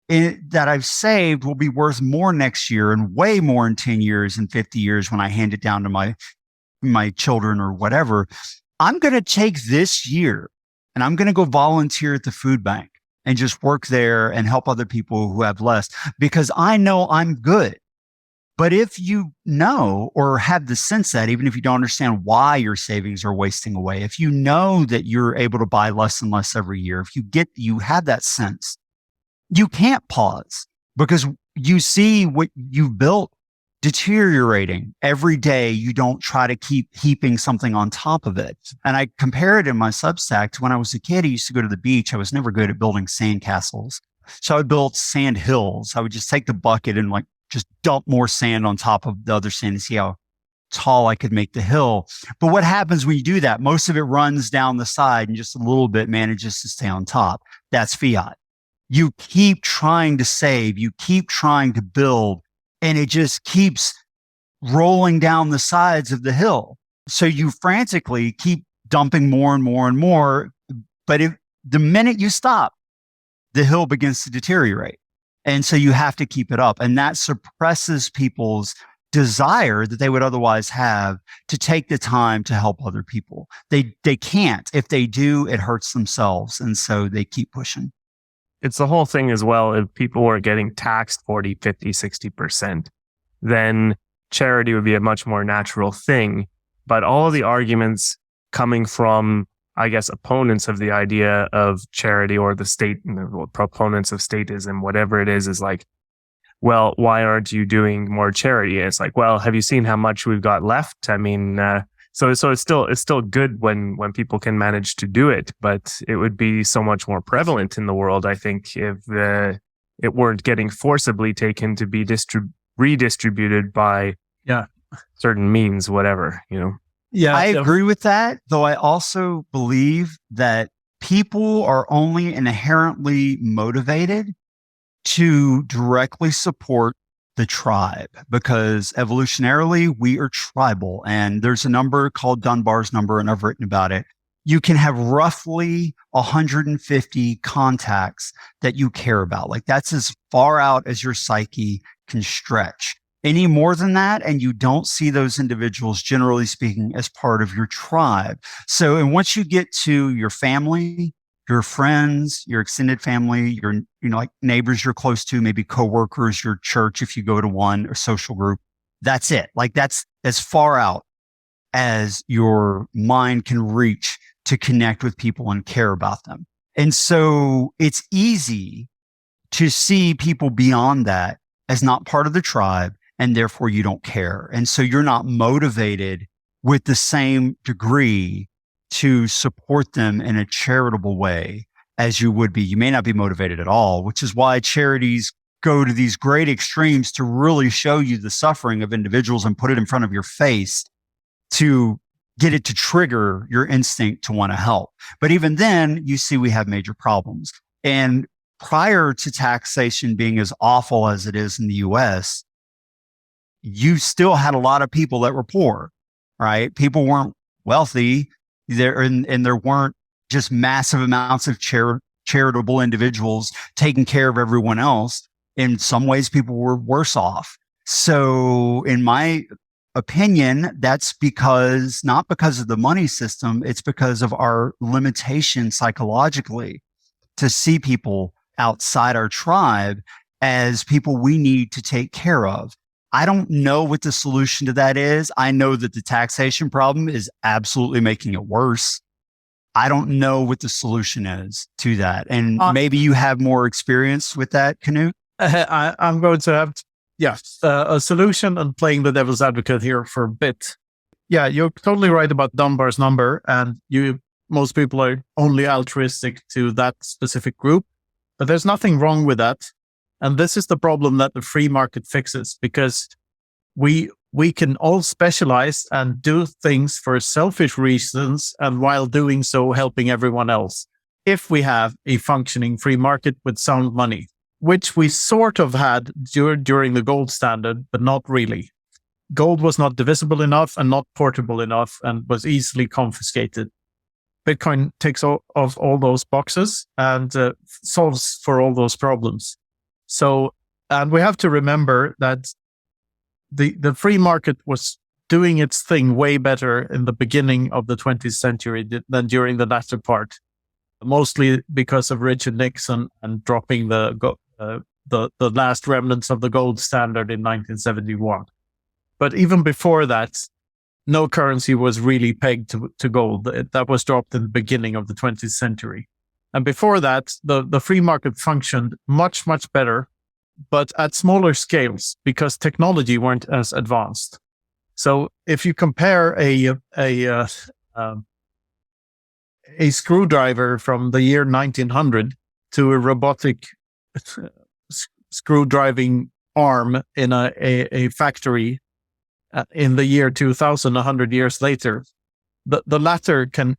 that I've saved will be worth more next year and way more in 10 years and 50 years when I hand it down to my children or whatever. I'm going to take this year and I'm going to go volunteer at the food bank and just work there and help other people who have less, because I know I'm good. But if you know or have the sense that, even if you don't understand why your savings are wasting away, if you know that you're able to buy less and less every year, if you have that sense, you can't pause, because you see what you've built deteriorating every day. You don't try to keep heaping something on top of it. And I compare it in my Substack to when I was a kid. I used to go to the beach. I was never good at building sand castles. So I built sand hills. I would just take the bucket and just dump more sand on top of the other sand and see how tall I could make the hill. But what happens when you do that? Most of it runs down the side and just a little bit manages to stay on top. That's fiat. You keep trying to save, you keep trying to build, and it just keeps rolling down the sides of the hill. So you frantically keep dumping more and more and more. But the minute you stop, the hill begins to deteriorate. And so you have to keep it up. And that suppresses people's desire that they would otherwise have to take the time to help other people. They can't. If they do, it hurts themselves. And so they keep pushing.
It's the whole thing as well. If people were getting taxed 40, 50, 60%, then charity would be a much more natural thing. But all of the arguments coming from, I guess, opponents of the idea of charity or the state, proponents of statism, whatever it is like, well, why aren't you doing more charity? And it's like, well, have you seen how much we've got left? I mean, so it's still good when people can manage to do it, but it would be so much more prevalent in the world, I think, if it weren't getting forcibly taken to be redistributed by certain means, whatever,
Yeah, I agree with that, though I also believe that people are only inherently motivated to directly support the tribe, because evolutionarily we are tribal, and there's a number called Dunbar's number, and I've written about it. You can have roughly 150 contacts that you care about. Like, that's as far out as your psyche can stretch. Any more than that, and you don't see those individuals, generally speaking, as part of your tribe. So, and once you get to your family, your friends, your extended family, your, like neighbors you're close to, maybe coworkers, your church, if you go to one, or social group. That's it. Like that's as far out as your mind can reach to connect with people and care about them. And so it's easy to see people beyond that as not part of the tribe, and therefore you don't care. And so you're not motivated with the same degree to support them in a charitable way as you would be. You may not be motivated at all, which is why charities go to these great extremes to really show you the suffering of individuals and put it in front of your face to get it to trigger your instinct to want to help. But even then, you see we have major problems. And prior to taxation being as awful as it is in the US, you still had a lot of people that were poor, right? People weren't wealthy there, and there weren't just massive amounts of charitable individuals taking care of everyone else. In some ways, people were worse off. So in my opinion, that's not because of the money system, it's because of our limitation psychologically to see people outside our tribe as people we need to take care of. I don't know what the solution to that is. I know that the taxation problem is absolutely making it worse. I don't know what the solution is to that. And maybe you have more experience with that, Knut?
I'm going to have, a solution, and playing the devil's advocate here for a bit. Yeah, you're totally right about Dunbar's number, and most people are only altruistic to that specific group, but there's nothing wrong with that. And this is the problem that the free market fixes, because we can all specialize and do things for selfish reasons, and while doing so, helping everyone else. If we have a functioning free market with sound money, which we sort of had during the gold standard, but not really. Gold was not divisible enough and not portable enough, and was easily confiscated. Bitcoin ticks off all those boxes and solves for all those problems. So, and we have to remember that the free market was doing its thing way better in the beginning of the 20th century than during the latter part, mostly because of Richard Nixon and dropping the last remnants of the gold standard in 1971. But even before that, no currency was really pegged to gold. That was dropped in the beginning of the 20th century. And before that, the free market functioned much, much better, but at smaller scales because technology weren't as advanced. So if you compare a screwdriver from the year 1900 to a robotic screw driving arm in a factory in the year 2000, 100 years later, the latter can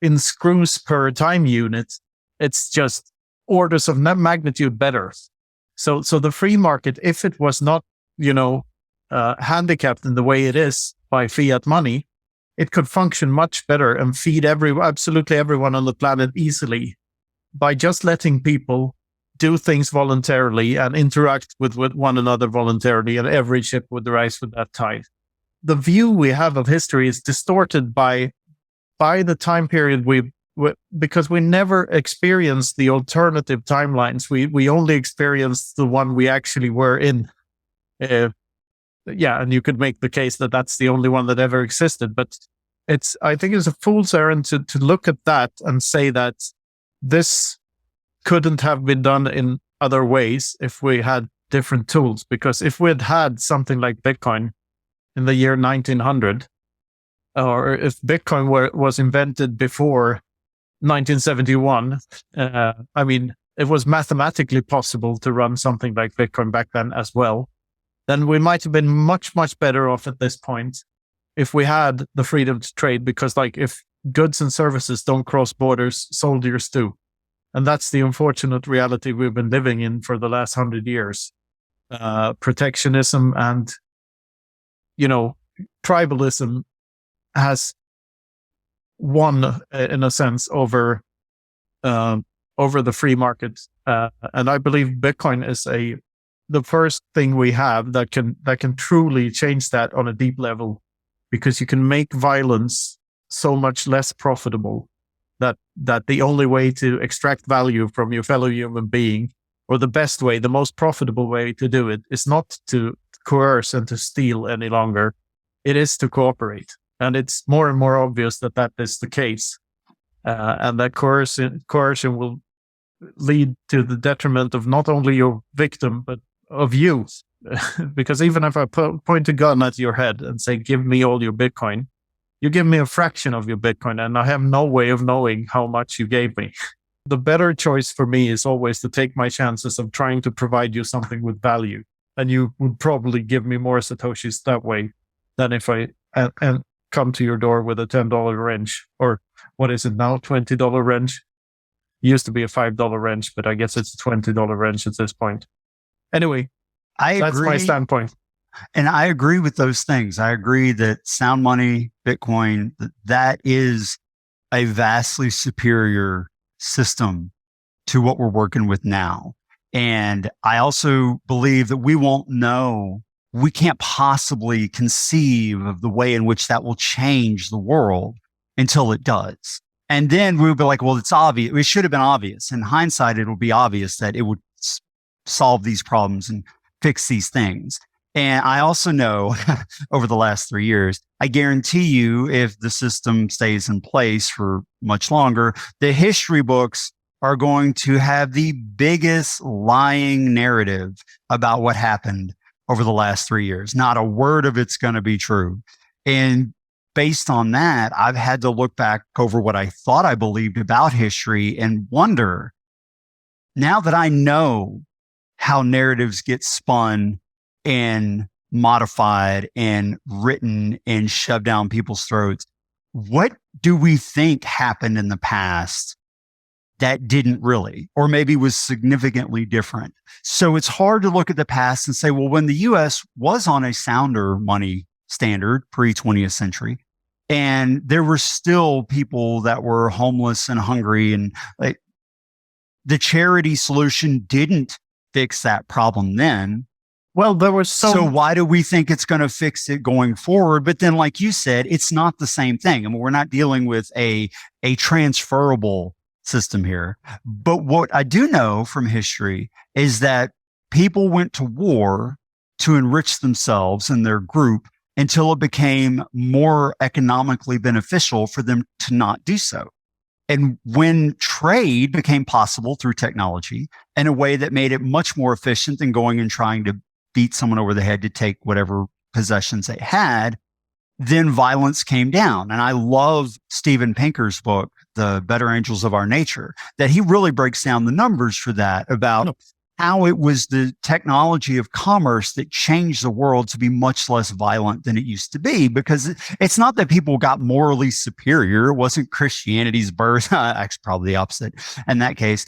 in screws per time unit, it's just orders of magnitude better. So the free market, if it was not, handicapped in the way it is by fiat money, it could function much better and feed absolutely everyone on the planet easily by just letting people do things voluntarily and interact with one another voluntarily, and every ship would rise with that tide. The view we have of history is distorted by the time period because we never experienced the alternative timelines. We only experienced the one we actually were in. And you could make the case that that's the only one that ever existed. But I think it's a fool's errand to look at that and say that this couldn't have been done in other ways if we had different tools. Because if we had something like Bitcoin in the year 1900, or if Bitcoin was invented before 1971, it was mathematically possible to run something like Bitcoin back then as well, then we might have been much, much better off at this point if we had the freedom to trade, because if goods and services don't cross borders, soldiers do. And that's the unfortunate reality we've been living in for the last 100 years. Protectionism and, tribalism has won, in a sense, over the free market. And I believe Bitcoin is the first thing we have that can truly change that on a deep level, because you can make violence so much less profitable that the only way to extract value from your fellow human being, or the best way, the most profitable way to do it, is not to coerce and to steal any longer. It is to cooperate. And it's more and more obvious that that is the case. And that coercion will lead to the detriment of not only your victim, but of you. Because even if I point a gun at your head and say, give me all your Bitcoin, you give me a fraction of your Bitcoin, and I have no way of knowing how much you gave me. The better choice for me is always to take my chances of trying to provide you something with value. And you would probably give me more Satoshis that way than if I and come to your door with a $10 wrench, or what is it now, $20 wrench? It used to be a $5 wrench, but I guess it's a $20 wrench at this point. Anyway, that's my standpoint.
And I agree with those things. I agree that sound money, Bitcoin, that is a vastly superior system to what we're working with now. And I also believe that we can't possibly conceive of the way in which that will change the world until it does. And then we'll be like, well, it's obvious. It should have been obvious. In hindsight, it'll be obvious that it would solve these problems and fix these things. And I also know over the last 3 years, I guarantee you, if the system stays in place for much longer, the history books are going to have the biggest lying narrative about what happened over the last 3 years. Not a word of it's going to be true. And based on that, I've had to look back over what I thought I believed about history and wonder, now that I know how narratives get spun and modified and written and shoved down people's throats, what do we think happened in the past that didn't really, or maybe was significantly different? So it's hard to look at the past and say, well, when the US was on a sounder money standard pre-20th century, and there were still people that were homeless and hungry, and like the charity solution didn't fix that problem then.
Well, there was
so why do we think it's going to fix it going forward? But then, like you said, it's not the same thing. I mean, we're not dealing with a transferable system here. But what I do know from history is that people went to war to enrich themselves and their group until it became more economically beneficial for them to not do so. And when trade became possible through technology in a way that made it much more efficient than going and trying to beat someone over the head to take whatever possessions they had, then violence came down. And I love Steven Pinker's book, The Better Angels of Our Nature, that he really breaks down the numbers for that, about how it was the technology of commerce that changed the world to be much less violent than it used to be. Because it's not that people got morally superior. It wasn't Christianity's birth. Actually, probably the opposite in that case.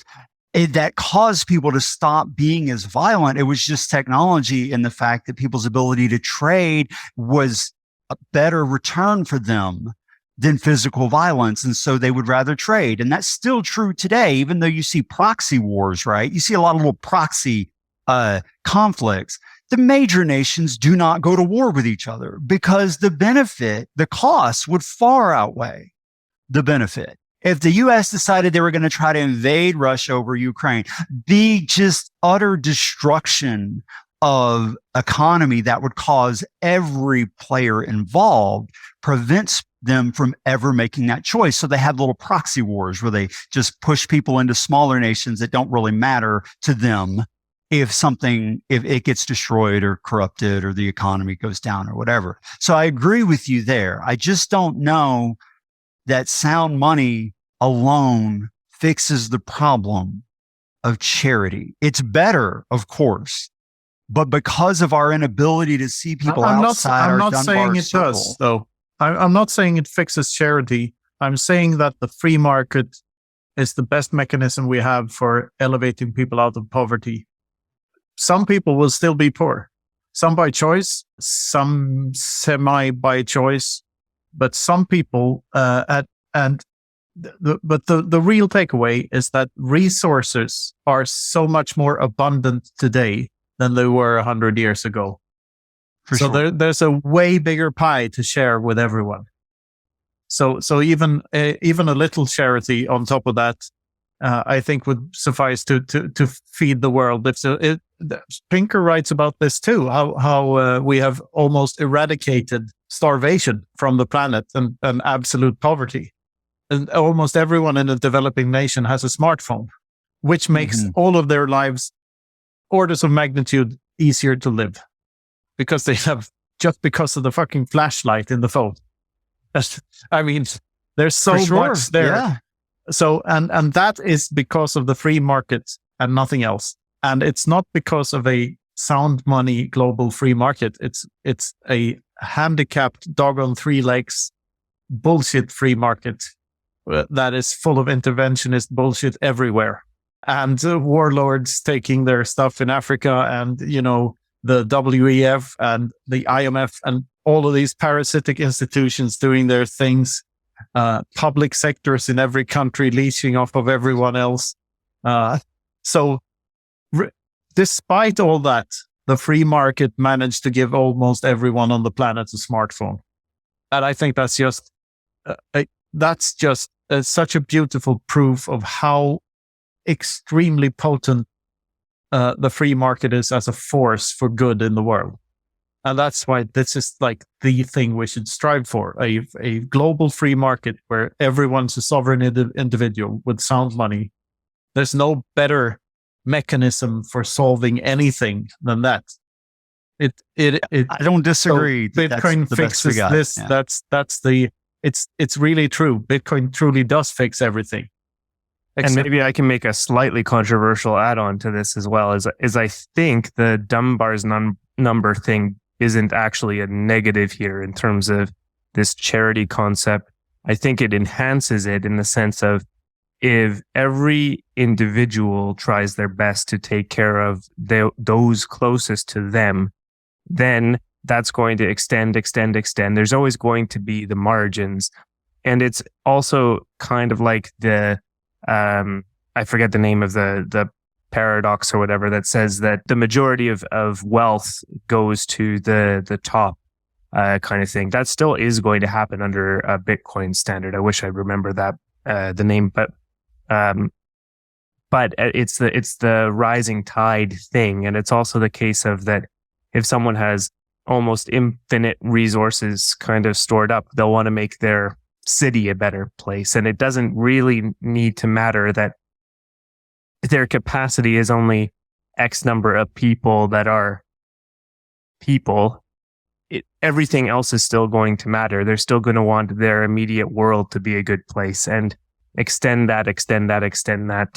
That caused people to stop being as violent. It was just technology and the fact that people's ability to trade was a better return for them than physical violence. And so they would rather trade. And that's still true today, even though you see proxy wars, right? You see a lot of little proxy conflicts. The major nations do not go to war with each other because the cost would far outweigh the benefit. If the U.S. decided they were going to try to invade Russia over Ukraine, the just utter destruction of economy that would cause every player involved prevents them from ever making that choice. So they have little proxy wars where they just push people into smaller nations that don't really matter to them if it gets destroyed or corrupted or the economy goes down or whatever. So I agree with you there. I just don't know that sound money alone fixes the problem of charity. It's better, of course, but because of our inability to see people outside our Dunbar circle. I'm not saying it does,
though. I'm not saying it fixes charity. I'm saying that the free market is the best mechanism we have for elevating people out of poverty. Some people will still be poor. Some by choice, some semi by choice, but some people, but the real takeaway is that resources are so much more abundant today than they were 100 years ago. So there's a way bigger pie to share with everyone. So even a little charity on top of that, I think would suffice to feed the world. Pinker writes about this too, how we have almost eradicated starvation from the planet and absolute poverty. And almost everyone in a developing nation has a smartphone, which makes all of their lives orders of magnitude easier to live because they have, just because of the fucking flashlight in the phone. I mean, there's so much there.
Yeah.
So, and that is because of the free market and nothing else. And it's not because of a sound money global free market. It's a handicapped dog on three legs bullshit free market that is full of interventionist bullshit everywhere. And warlords taking their stuff in Africa and, the WEF and the IMF and all of these parasitic institutions doing their things. Public sectors in every country leeching off of everyone else. Despite all that, the free market managed to give almost everyone on the planet a smartphone. And I think that's just such a beautiful proof of how extremely potent the free market is as a force for good in the world. And that's why this is like the thing we should strive for, a global free market where everyone's a sovereign individual with sound money. There's no better mechanism for solving anything than that. I
don't disagree.
So Bitcoin fixes this. Yeah. It's really true. Bitcoin truly does fix everything.
And maybe I can make a slightly controversial add-on to this as well, is I think the Dunbar's number thing isn't actually a negative here in terms of this charity concept. I think it enhances it in the sense of if every individual tries their best to take care of those closest to them, then that's going to extend. There's always going to be the margins. And it's also kind of like the, I forget the name of the paradox or whatever that says that the majority of wealth goes to the top kind of thing. That still is going to happen under a Bitcoin standard. I wish I remember that the name, but it's the rising tide thing, and it's also the case of that if someone has almost infinite resources kind of stored up, they'll want to make their city a better place, and it doesn't really need to matter that their capacity is only X number of people that are people. Everything else is still going to matter. They're still going to want their immediate world to be a good place and extend that.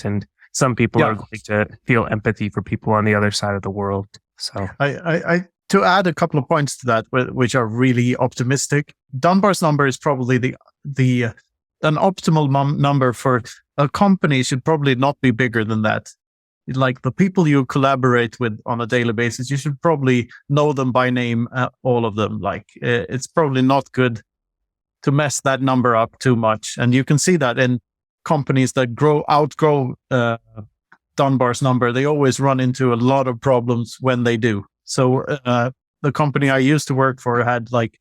And some people are going to feel empathy for people on the other side of the world. So
I to add a couple of points to that, which are really optimistic. Dunbar's number is probably an optimal number for a company. Should probably not be bigger than that. Like the people you collaborate with on a daily basis, you should probably know them by name, all of them. Like it's probably not good to mess that number up too much. And you can see that in companies that outgrow Dunbar's number. They always run into a lot of problems when they do. So the company I used to work for had like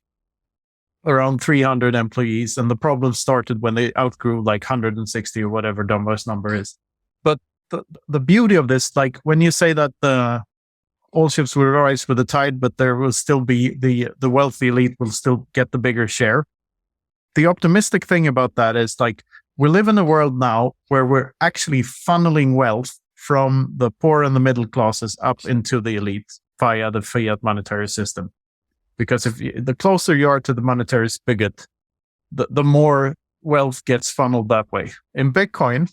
around 300 employees, and the problem started when they outgrew like 160 or whatever Dunbar's number is. But the beauty of this, like when you say that all ships will rise with the tide, but there will still be the wealthy elite will still get the bigger share. The optimistic thing about that is like we live in a world now where we're actually funneling wealth from the poor and the middle classes up into the elite via the fiat monetary system. Because the closer you are to the monetary spigot, the more wealth gets funneled that way. In Bitcoin,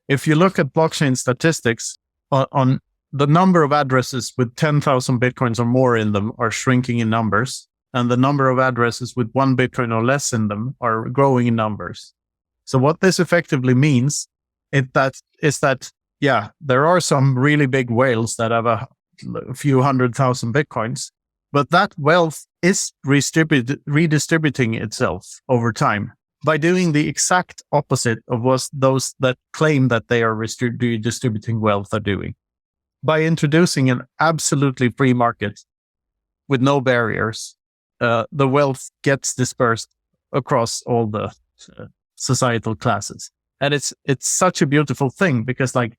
if you look at blockchain statistics, on the number of addresses with 10,000 Bitcoins or more in them are shrinking in numbers, and the number of addresses with 1 Bitcoin or less in them are growing in numbers. So what this effectively means is that there are some really big whales that have a few 100,000 Bitcoins, but that wealth is redistributing itself over time by doing the exact opposite of what those that claim that they are redistributing wealth are doing. By introducing an absolutely free market with no barriers, the wealth gets dispersed across all the societal classes. And it's such a beautiful thing because like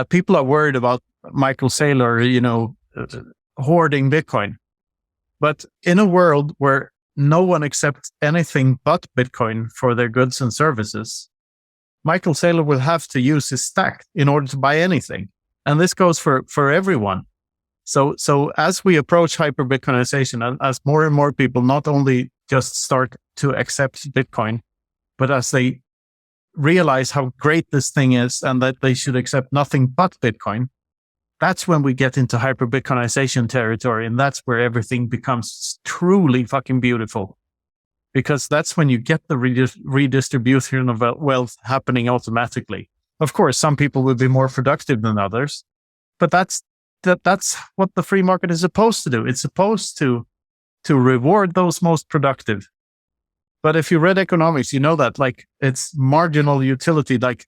people are worried about Michael Saylor, hoarding Bitcoin. But in a world where no one accepts anything but Bitcoin for their goods and services, Michael Saylor will have to use his stack in order to buy anything. And this goes for everyone. So as we approach hyper-Bitcoinization, and as more and more people not only just start to accept Bitcoin, but as they realize how great this thing is and that they should accept nothing but Bitcoin, that's when we get into hyper-Bitcoinization territory. And that's where everything becomes truly fucking beautiful. Because that's when you get the redistribution of wealth happening automatically. Of course, some people will be more productive than others, but that's what the free market is supposed to do. It's supposed to reward those most productive. But if you read economics, you know that like it's marginal utility. Like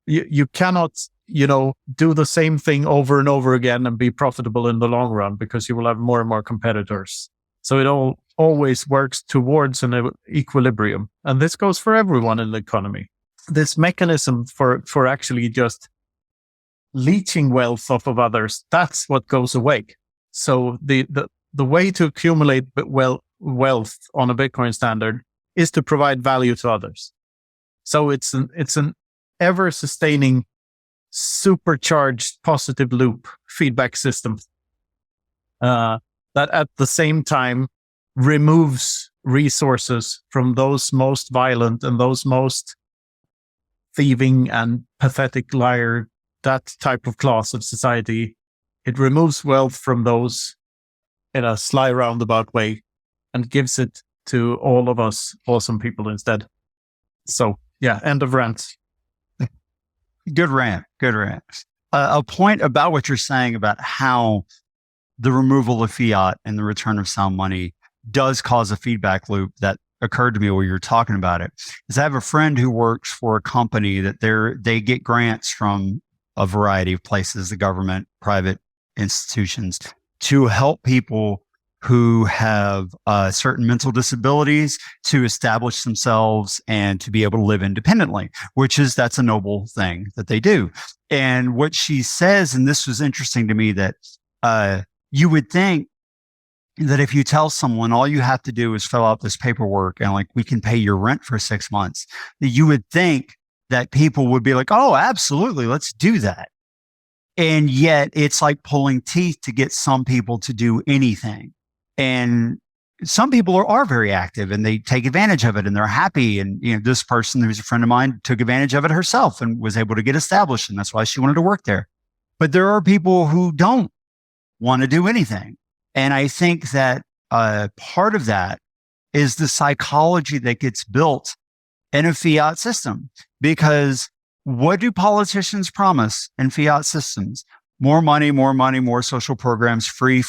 you cannot do the same thing over and over again and be profitable in the long run because you will have more and more competitors. So it always works towards an equilibrium. And this goes for everyone in the economy. This mechanism for actually just leeching wealth off of others, that's what goes away. So the way to accumulate wealth on a Bitcoin standard is to provide value to others. So it's an ever sustaining, supercharged positive loop feedback system that at the same time removes resources from those most violent and those most thieving and pathetic liar, that type of class of society. It removes wealth from those in a sly roundabout way and gives it to all of us awesome people instead. So yeah, end of rant.
Good rant. A point about what you're saying about how the removal of fiat and the return of sound money does cause a feedback loop that occurred to me while you were talking about it is I have a friend who works for a company that they get grants from a variety of places, the government, private institutions, to help people who have certain mental disabilities to establish themselves and to be able to live independently, that's a noble thing that they do. And what she says, and this was interesting to me, that you would think that if you tell someone all you have to do is fill out this paperwork and like we can pay your rent for 6 months, that you would think that people would be like, oh, absolutely, let's do that. And yet it's like pulling teeth to get some people to do anything. And some people are very active and they take advantage of it and they're happy. And this person who's a friend of mine took advantage of it herself and was able to get established. And that's why she wanted to work there. But there are people who don't want to do anything. And I think that part of that is the psychology that gets built in a fiat system. Because what do politicians promise in fiat systems? More money, more social programs, free.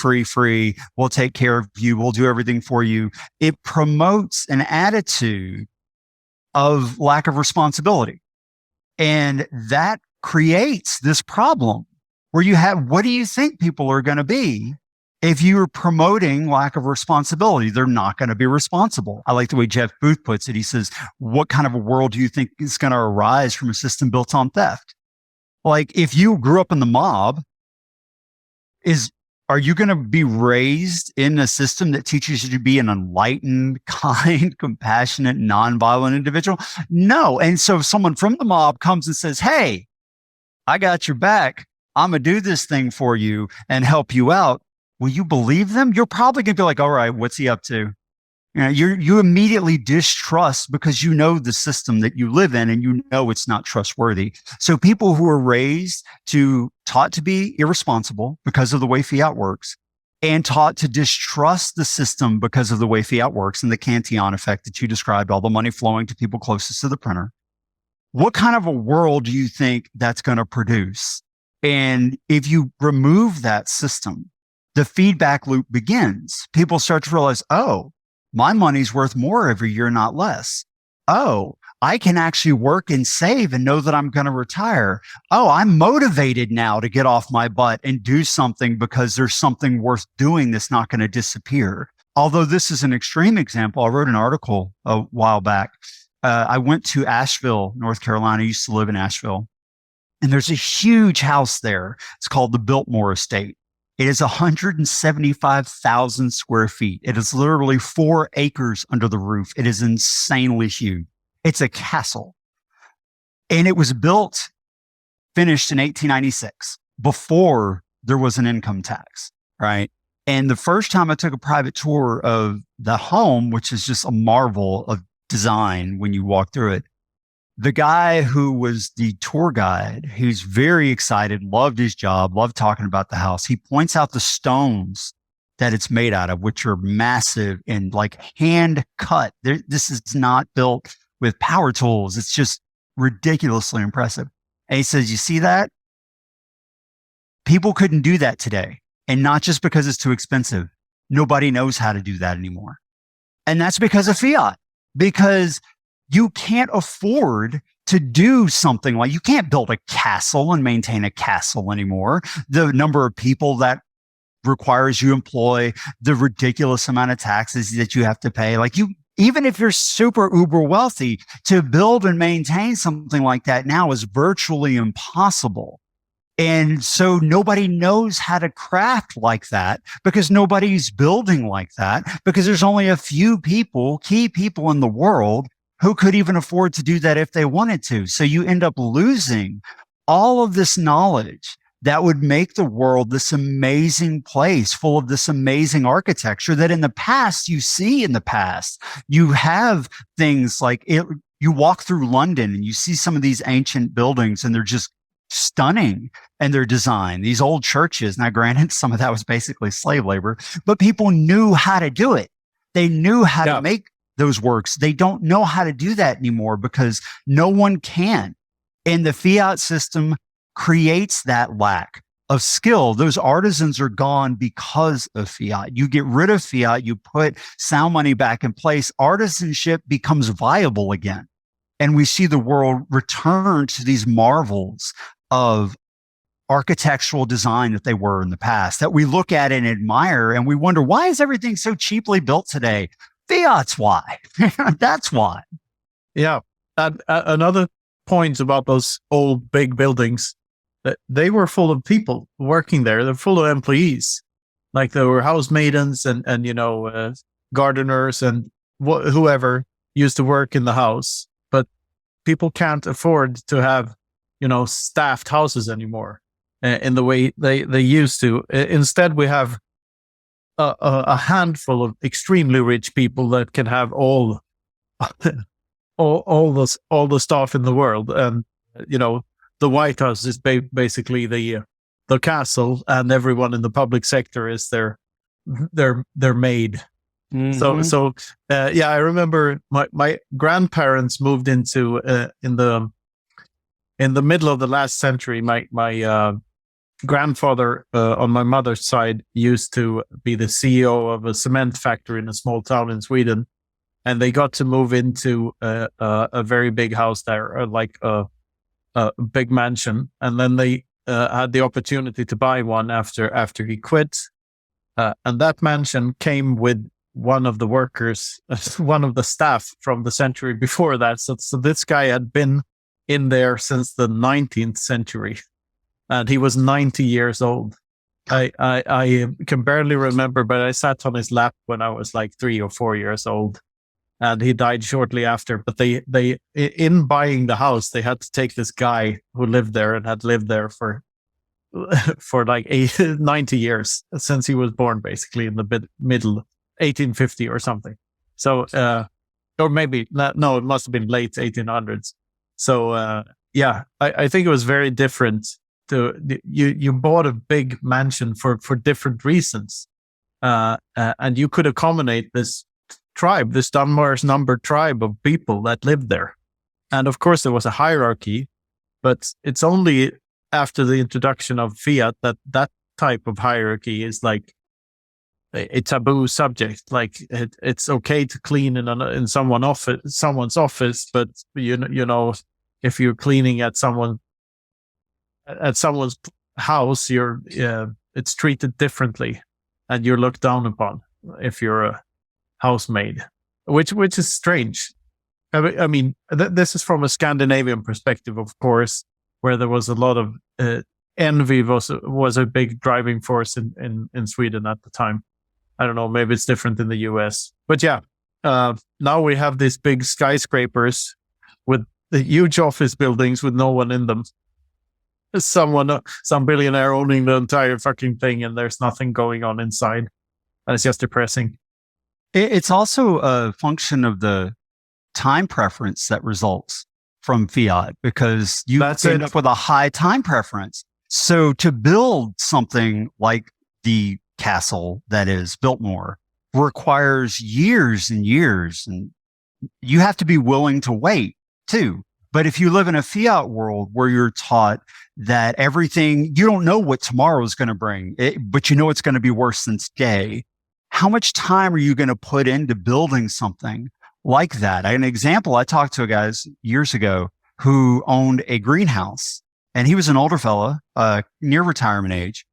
We'll take care of you. We'll do everything for you. It promotes an attitude of lack of responsibility. And that creates this problem where you have, what do you think people are going to be if you're promoting lack of responsibility? They're not going to be responsible. I like the way Jeff Booth puts it. He says, what kind of a world do you think is going to arise from a system built on theft? Like if you grew up in the mob, are you going to be raised in a system that teaches you to be an enlightened, kind, compassionate, nonviolent individual? No. And so if someone from the mob comes and says, hey, I got your back, I'm going to do this thing for you and help you out, will you believe them? You're probably going to be like, all right, what's he up to? You immediately distrust because you know the system that you live in and you know it's not trustworthy. So people who are taught to be irresponsible because of the way fiat works and taught to distrust the system because of the way fiat works and the Cantillon effect that you described, all the money flowing to people closest to the printer. What kind of a world do you think that's going to produce? And if you remove that system, the feedback loop begins. People start to realize, oh, my money's worth more every year, not less. Oh, I can actually work and save and know that I'm going to retire. Oh, I'm motivated now to get off my butt and do something because there's something worth doing that's not going to disappear. although this is an extreme example, I wrote an article a while back. I went to Asheville, North Carolina. I used to live in Asheville. And there's a huge house there. It's called the Biltmore Estate. It is 175,000 square feet. It is literally 4 acres under the roof. It is insanely huge. It's a castle. And it was finished in 1896, before there was an income tax, right? And the first time I took a private tour of the home, which is just a marvel of design when you walk through it, the guy who was the tour guide, who's very excited, loved his job, loved talking about the house. He points out the stones that it's made out of, which are massive and like hand cut. This is not built with power tools. It's just ridiculously impressive. And he says, you see that? People couldn't do that today. And not just because it's too expensive. Nobody knows how to do that anymore. And that's because of fiat, because you can't afford to do something like, you can't build a castle and maintain a castle anymore. The number of people that requires you employ, the ridiculous amount of taxes that you have to pay. Like even if you're super uber wealthy, to build and maintain something like that now is virtually impossible. And so nobody knows how to craft like that, because nobody's building like that, because there's only a few people, key people in the world, who could even afford to do that if they wanted to. So you end up losing all of this knowledge that would make the world this amazing place full of this amazing architecture that in the past, you see in the past. You have things like it. You walk through London and you see some of these ancient buildings, and they're just stunning in their design. These old churches. Now, granted, some of that was basically slave labor, but people knew how to do it. They knew how to make those works. They don't know how to do that anymore because no one can. And the fiat system creates that lack of skill. Those artisans are gone because of fiat. You get rid of fiat, you put sound money back in place, artisanship becomes viable again. And we see the world return to these marvels of architectural design that they were in the past, that we look at and admire, and we wonder, why is everything so cheaply built today? Fiat's why. That's why.
Yeah. And another point about those old big buildings, that they were full of people working there. They're full of employees. Like there were housemaidens and gardeners and whoever used to work in the house. But people can't afford to have, staffed houses anymore in the way they used to. Instead, we have a handful of extremely rich people that can have all the stuff in the world, and the White House is basically the castle, and everyone in the public sector is their maid. Mm-hmm. So I remember my grandparents moved into in the middle of the last century. My grandfather on my mother's side used to be the CEO of a cement factory in a small town in Sweden, and they got to move into a very big house there, like a big mansion, and then they had the opportunity to buy one after he quit, and that mansion came with one of the workers, one of the staff from the century before that. So this guy had been in there since the 19th century. And he was 90 years old. I can barely remember, but I sat on his lap when I was like 3 or 4 years old, and he died shortly after. But they in buying the house, they had to take this guy who lived there and had lived there for like 90 years since he was born, basically in the middle 1850 or something. So, or maybe no, it must have been late 1800s. So, I think it was very different. You bought a big mansion for different reasons, and you could accommodate this tribe, this Dunbar's numbered tribe of people that lived there. And of course, there was a hierarchy, but it's only after the introduction of fiat that type of hierarchy is like a taboo subject. Like it's okay to clean in someone's office, but if you're cleaning at someone's house, it's treated differently, and you're looked down upon. if you're a housemaid, which is strange. I mean, this is from a Scandinavian perspective, of course, where there was a lot of envy was a big driving force in Sweden at the time. I don't know, maybe it's different in the US. But yeah, now we have these big skyscrapers with the huge office buildings with no one in them. Some billionaire owning the entire fucking thing, and there's nothing going on inside. And it's just depressing.
It's also a function of the time preference that results from fiat, because you end up with a high time preference. So to build something like the castle that is Biltmore requires years and years, and you have to be willing to wait too. But if you live in a fiat world where you're taught that everything, you don't know what tomorrow is going to bring, but you know it's going to be worse than today, how much time are you going to put into building something like that? An example, I talked to a guy years ago who owned a greenhouse, and he was an older fella, near retirement age.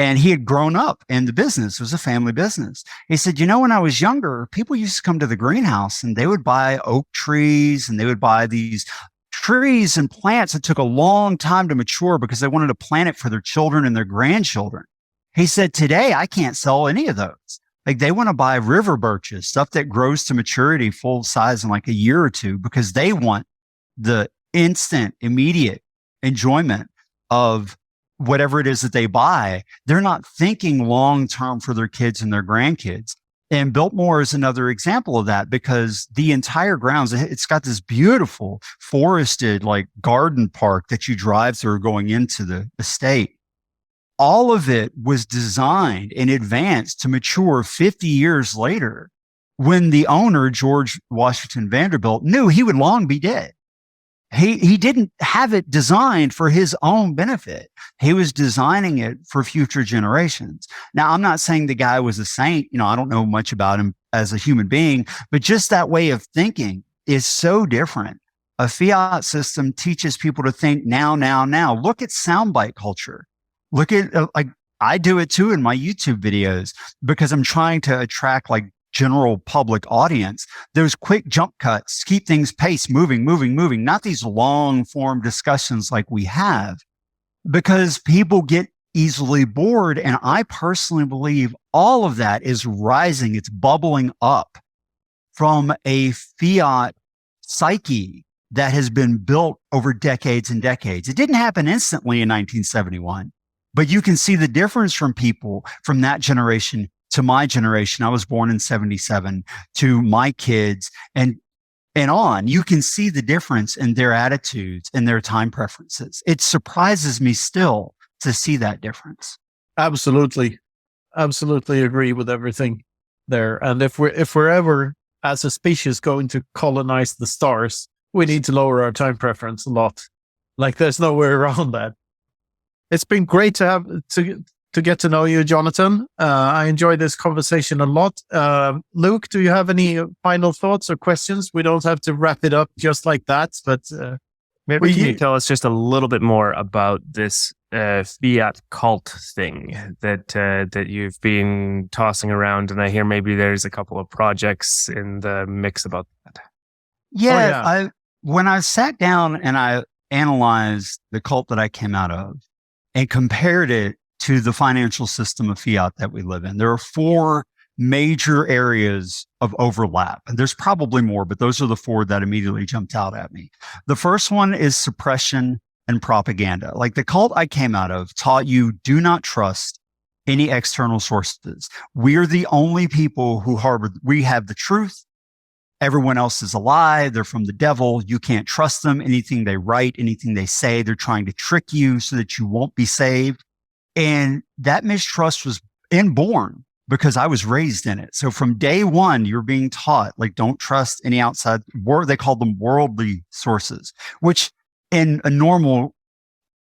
And he had grown up in the business. It was a family business. He said, when I was younger, people used to come to the greenhouse and they would buy oak trees and they would buy these trees and plants that took a long time to mature because they wanted to plant it for their children and their grandchildren. He said, today, I can't sell any of those. Like, they want to buy river birches, stuff that grows to maturity full size in like a year or two, because they want the instant, immediate enjoyment of whatever it is that they buy. They're not thinking long-term for their kids and their grandkids. And Biltmore is another example of that, because the entire grounds, it's got this beautiful forested like garden park that you drive through going into the estate. All of it was designed in advance to mature 50 years later, when the owner, George Washington Vanderbilt, knew he would long be dead. He didn't have it designed for his own benefit. He was designing it for future generations. Now, I'm not saying the guy was a saint. I don't know much about him as a human being, but just that way of thinking is so different. A fiat system teaches people to think now, now, now. Look at soundbite culture. Look at, I do it too in my YouTube videos, because I'm trying to attract general public audience. Those quick jump cuts keep things pace, moving, not these long form discussions like we have, because people get easily bored. And I personally believe all of that is rising. It's bubbling up from a fiat psyche that has been built over decades and decades. It didn't happen instantly in 1971, but you can see the difference from people from that generation to my generation. I was born in 77, to my kids and on. You can see the difference in their attitudes and their time preferences. It surprises me still to see that difference.
Absolutely agree with everything there. And if we're ever as a species going to colonize the stars, we need to lower our time preference a lot. There's no way around that. It's been great to get to know you, Jonathan. I enjoyed this conversation a lot. Luke, do you have any final thoughts or questions? We don't have to wrap it up just like that, but
maybe can you tell us just a little bit more about this fiat cult thing that you've been tossing around? And I hear maybe there's a couple of projects in the mix about that.
Yeah. When I sat down and I analyzed the cult that I came out of and compared it to the financial system of fiat that we live in, there are 4 major areas of overlap. And there's probably more, but those are the 4 that immediately jumped out at me. The first one is suppression and propaganda. Like the cult I came out of taught you, do not trust any external sources. We're the only people who we have the truth. Everyone else is a lie. They're from the devil. You can't trust them. Anything they write, anything they say, they're trying to trick you so that you won't be saved. And that mistrust was inborn because I was raised in it. So from day one, you're being taught, don't trust any outside they call them worldly sources, which in a normal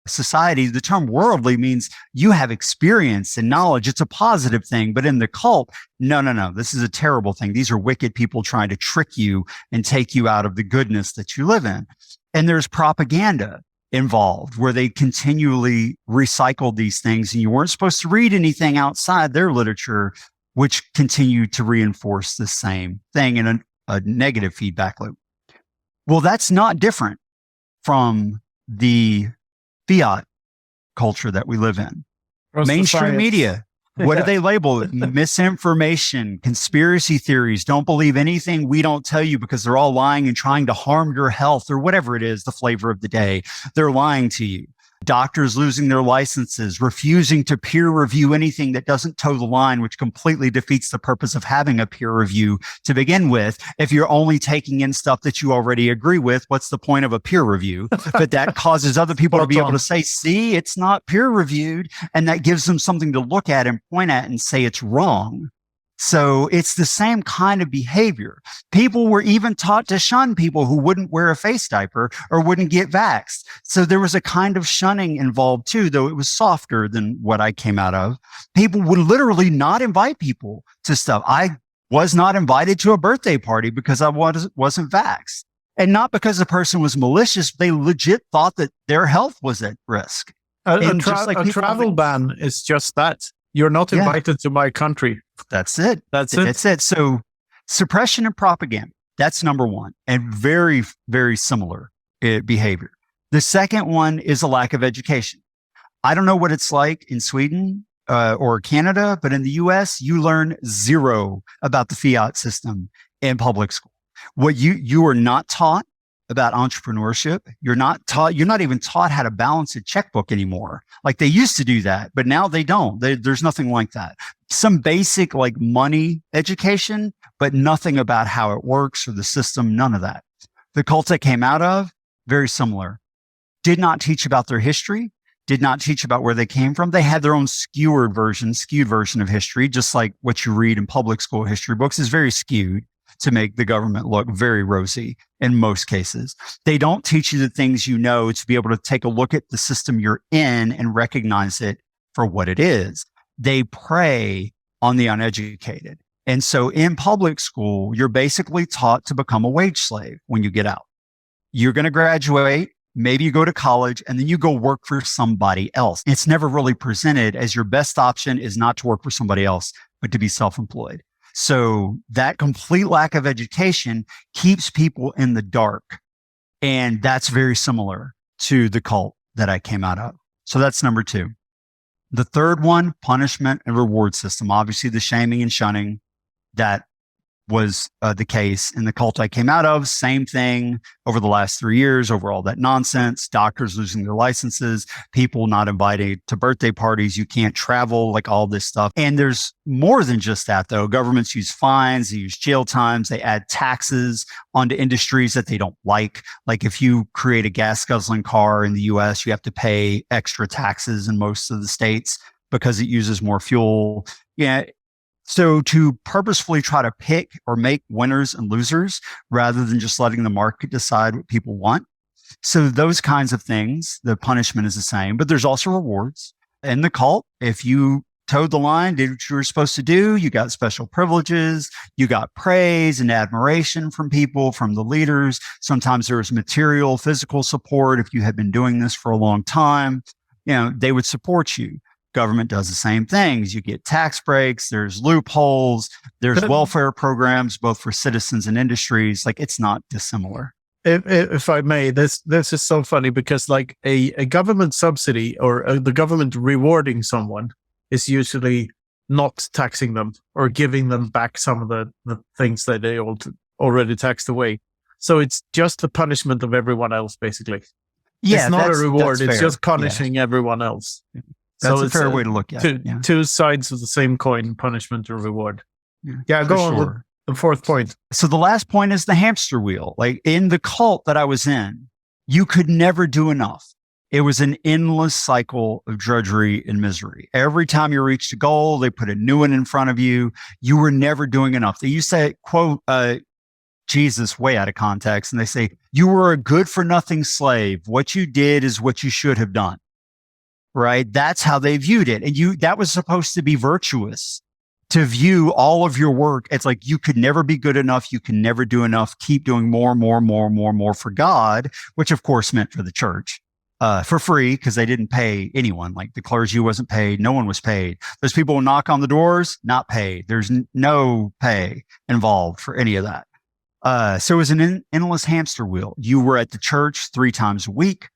society, the term worldly means you have experience and knowledge. It's a positive thing. But in the cult, no, this is a terrible thing. These are wicked people trying to trick you and take you out of the goodness that you live in. And there's propaganda involved where they continually recycled these things, and you weren't supposed to read anything outside their literature which continue to reinforce the same thing in a negative feedback loop. Well, that's not different from the fiat culture that we live in. Mainstream media, what do they label it? Misinformation, conspiracy theories. Don't believe anything we don't tell you because they're all lying and trying to harm your health or whatever it is, the flavor of the day. They're lying to you. Doctors losing their licenses, refusing to peer review anything that doesn't toe the line, which completely defeats the purpose of having a peer review to begin with. If you're only taking in stuff that you already agree with, what's the point of a peer review? But that causes other people to be able to say, see, it's not peer reviewed. And that gives them something to look at and point at and say it's wrong. So it's the same kind of behavior. People were even taught to shun people who wouldn't wear a face diaper or wouldn't get vaxxed. So there was a kind of shunning involved too, though it was softer than what I came out of. People would literally not invite people to stuff. I was not invited to a birthday party because I wasn't vaxxed. And not because the person was malicious. They legit thought that their health was at risk.
A travel ban is just that. You're not invited to my country.
That's it. That's it. So suppression and propaganda, that's number one, and very, very similar behavior. The second one is a lack of education. I don't know what it's like in Sweden or Canada, but in the US, you learn zero about the fiat system in public school. What you are not taught about entrepreneurship. You're not even taught how to balance a checkbook anymore. Like they used to do that, but now they don't. There's nothing like that. Some basic like money education, but nothing about how it works or the system, none of that. The cult I came out of, very similar. Did not teach about their history, did not teach about where they came from. They had their own skewed version of history, just like what you read in public school history books is very skewed to make the government look very rosy in most cases. They don't teach you the things you know to be able to take a look at the system you're in and recognize it for what it is. They prey on the uneducated. And so in public school, you're basically taught to become a wage slave when you get out. You're going to graduate, maybe you go to college, and then you go work for somebody else. It's never really presented as your best option is not to work for somebody else, but to be self-employed. So that complete lack of education keeps people in the dark. And that's very similar to the cult that I came out of. So that's number two. The third one, punishment and reward system. Obviously, the shaming and shunning, that was the case in the cult I came out of. Same thing over the last 3 years, over all that nonsense, doctors losing their licenses, people not invited to birthday parties, you can't travel, like all this stuff. And there's more than just that, though. Governments use fines, they use jail times, they add taxes onto industries that they don't like. Like if you create a gas guzzling car in the US, you have to pay extra taxes in most of the states because it uses more fuel. Yeah. So to purposefully try to pick or make winners and losers rather than just letting the market decide what people want. So those kinds of things, the punishment is the same, but there's also rewards. In the cult, if you towed the line, did what you were supposed to do, you got special privileges, you got praise and admiration from people, from the leaders. Sometimes there was material, physical support. If you had been doing this for a long time, they would support you. Government does the same things. You get tax breaks, there's loopholes, there's welfare programs, both for citizens and industries. Like it's not dissimilar.
If I may, this is so funny because like a government subsidy or the government rewarding someone is usually not taxing them or giving them back some of the things that they already taxed away. So it's just the punishment of everyone else, basically. Yeah, it's not a reward. It's just punishing everyone else.
That's a fair way to look at it.
Two sides of the same coin, punishment and reward. Yeah, go on with the fourth point.
So the last point is the hamster wheel. Like in the cult that I was in, you could never do enough. It was an endless cycle of drudgery and misery. Every time you reached a goal, they put a new one in front of you. You were never doing enough. They used to quote Jesus way out of context, and they say, you were a good for nothing slave. What you did is what you should have done. Right? That's how they viewed it. And that was supposed to be virtuous, to view all of your work. It's like, you could never be good enough. You can never do enough. Keep doing more for God, which of course meant for the church. for free because they didn't pay anyone. Like the clergy wasn't paid. No one was paid. Those people will knock on the doors, not paid. There's no pay involved for any of that. So it was an endless hamster wheel. You were at the church 3 times a week.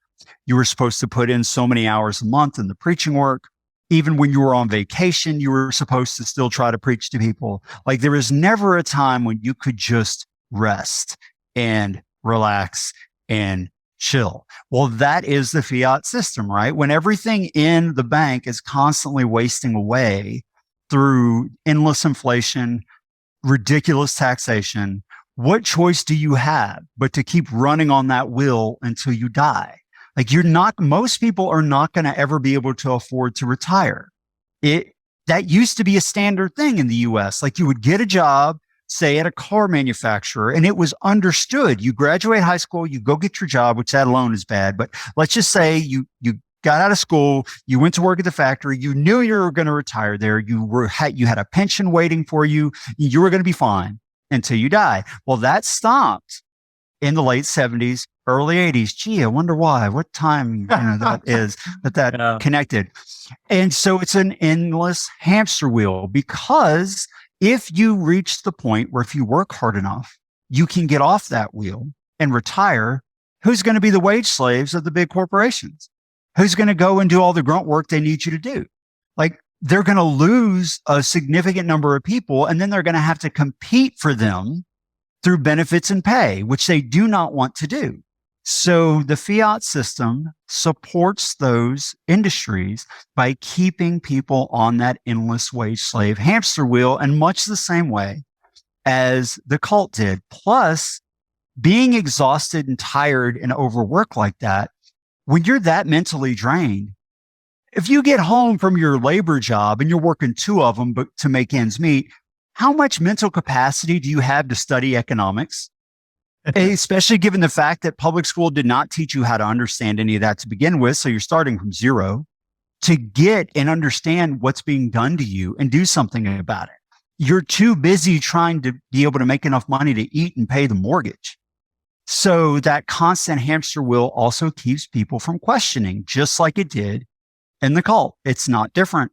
You were supposed to put in so many hours a month in the preaching work. Even when you were on vacation, you were supposed to still try to preach to people. Like there was never a time when you could just rest and relax and chill. Well, that is the fiat system, right? When everything in the bank is constantly wasting away through endless inflation, ridiculous taxation, what choice do you have but to keep running on that wheel until you die? Like most people are not going to ever be able to afford to retire. That used to be a standard thing in the US. Like you would get a job, say at a car manufacturer, and it was understood. You graduate high school, you go get your job, which that alone is bad. But let's just say you got out of school, you went to work at the factory, you knew you were going to retire there. You had a pension waiting for you. You were going to be fine until you die. Well, that stopped in the late 70s, early 80s. Gee, I wonder why. What time that is that connected. And so it's an endless hamster wheel because if you reach the point where if you work hard enough, you can get off that wheel and retire, who's going to be the wage slaves of the big corporations? Who's going to go and do all the grunt work they need you to do? Like they're going to lose a significant number of people, and then they're going to have to compete for them through benefits and pay, which they do not want to do. So the fiat system supports those industries by keeping people on that endless wage slave hamster wheel in much the same way as the cult did. Plus, being exhausted and tired and overworked like that, when you're that mentally drained, if you get home from your labor job and you're working 2 of them but to make ends meet, how much mental capacity do you have to study economics? Especially given the fact that public school did not teach you how to understand any of that to begin with. So you're starting from zero to get and understand what's being done to you and do something about it. You're too busy trying to be able to make enough money to eat and pay the mortgage. So that constant hamster wheel also keeps people from questioning, just like it did in the cult. It's not different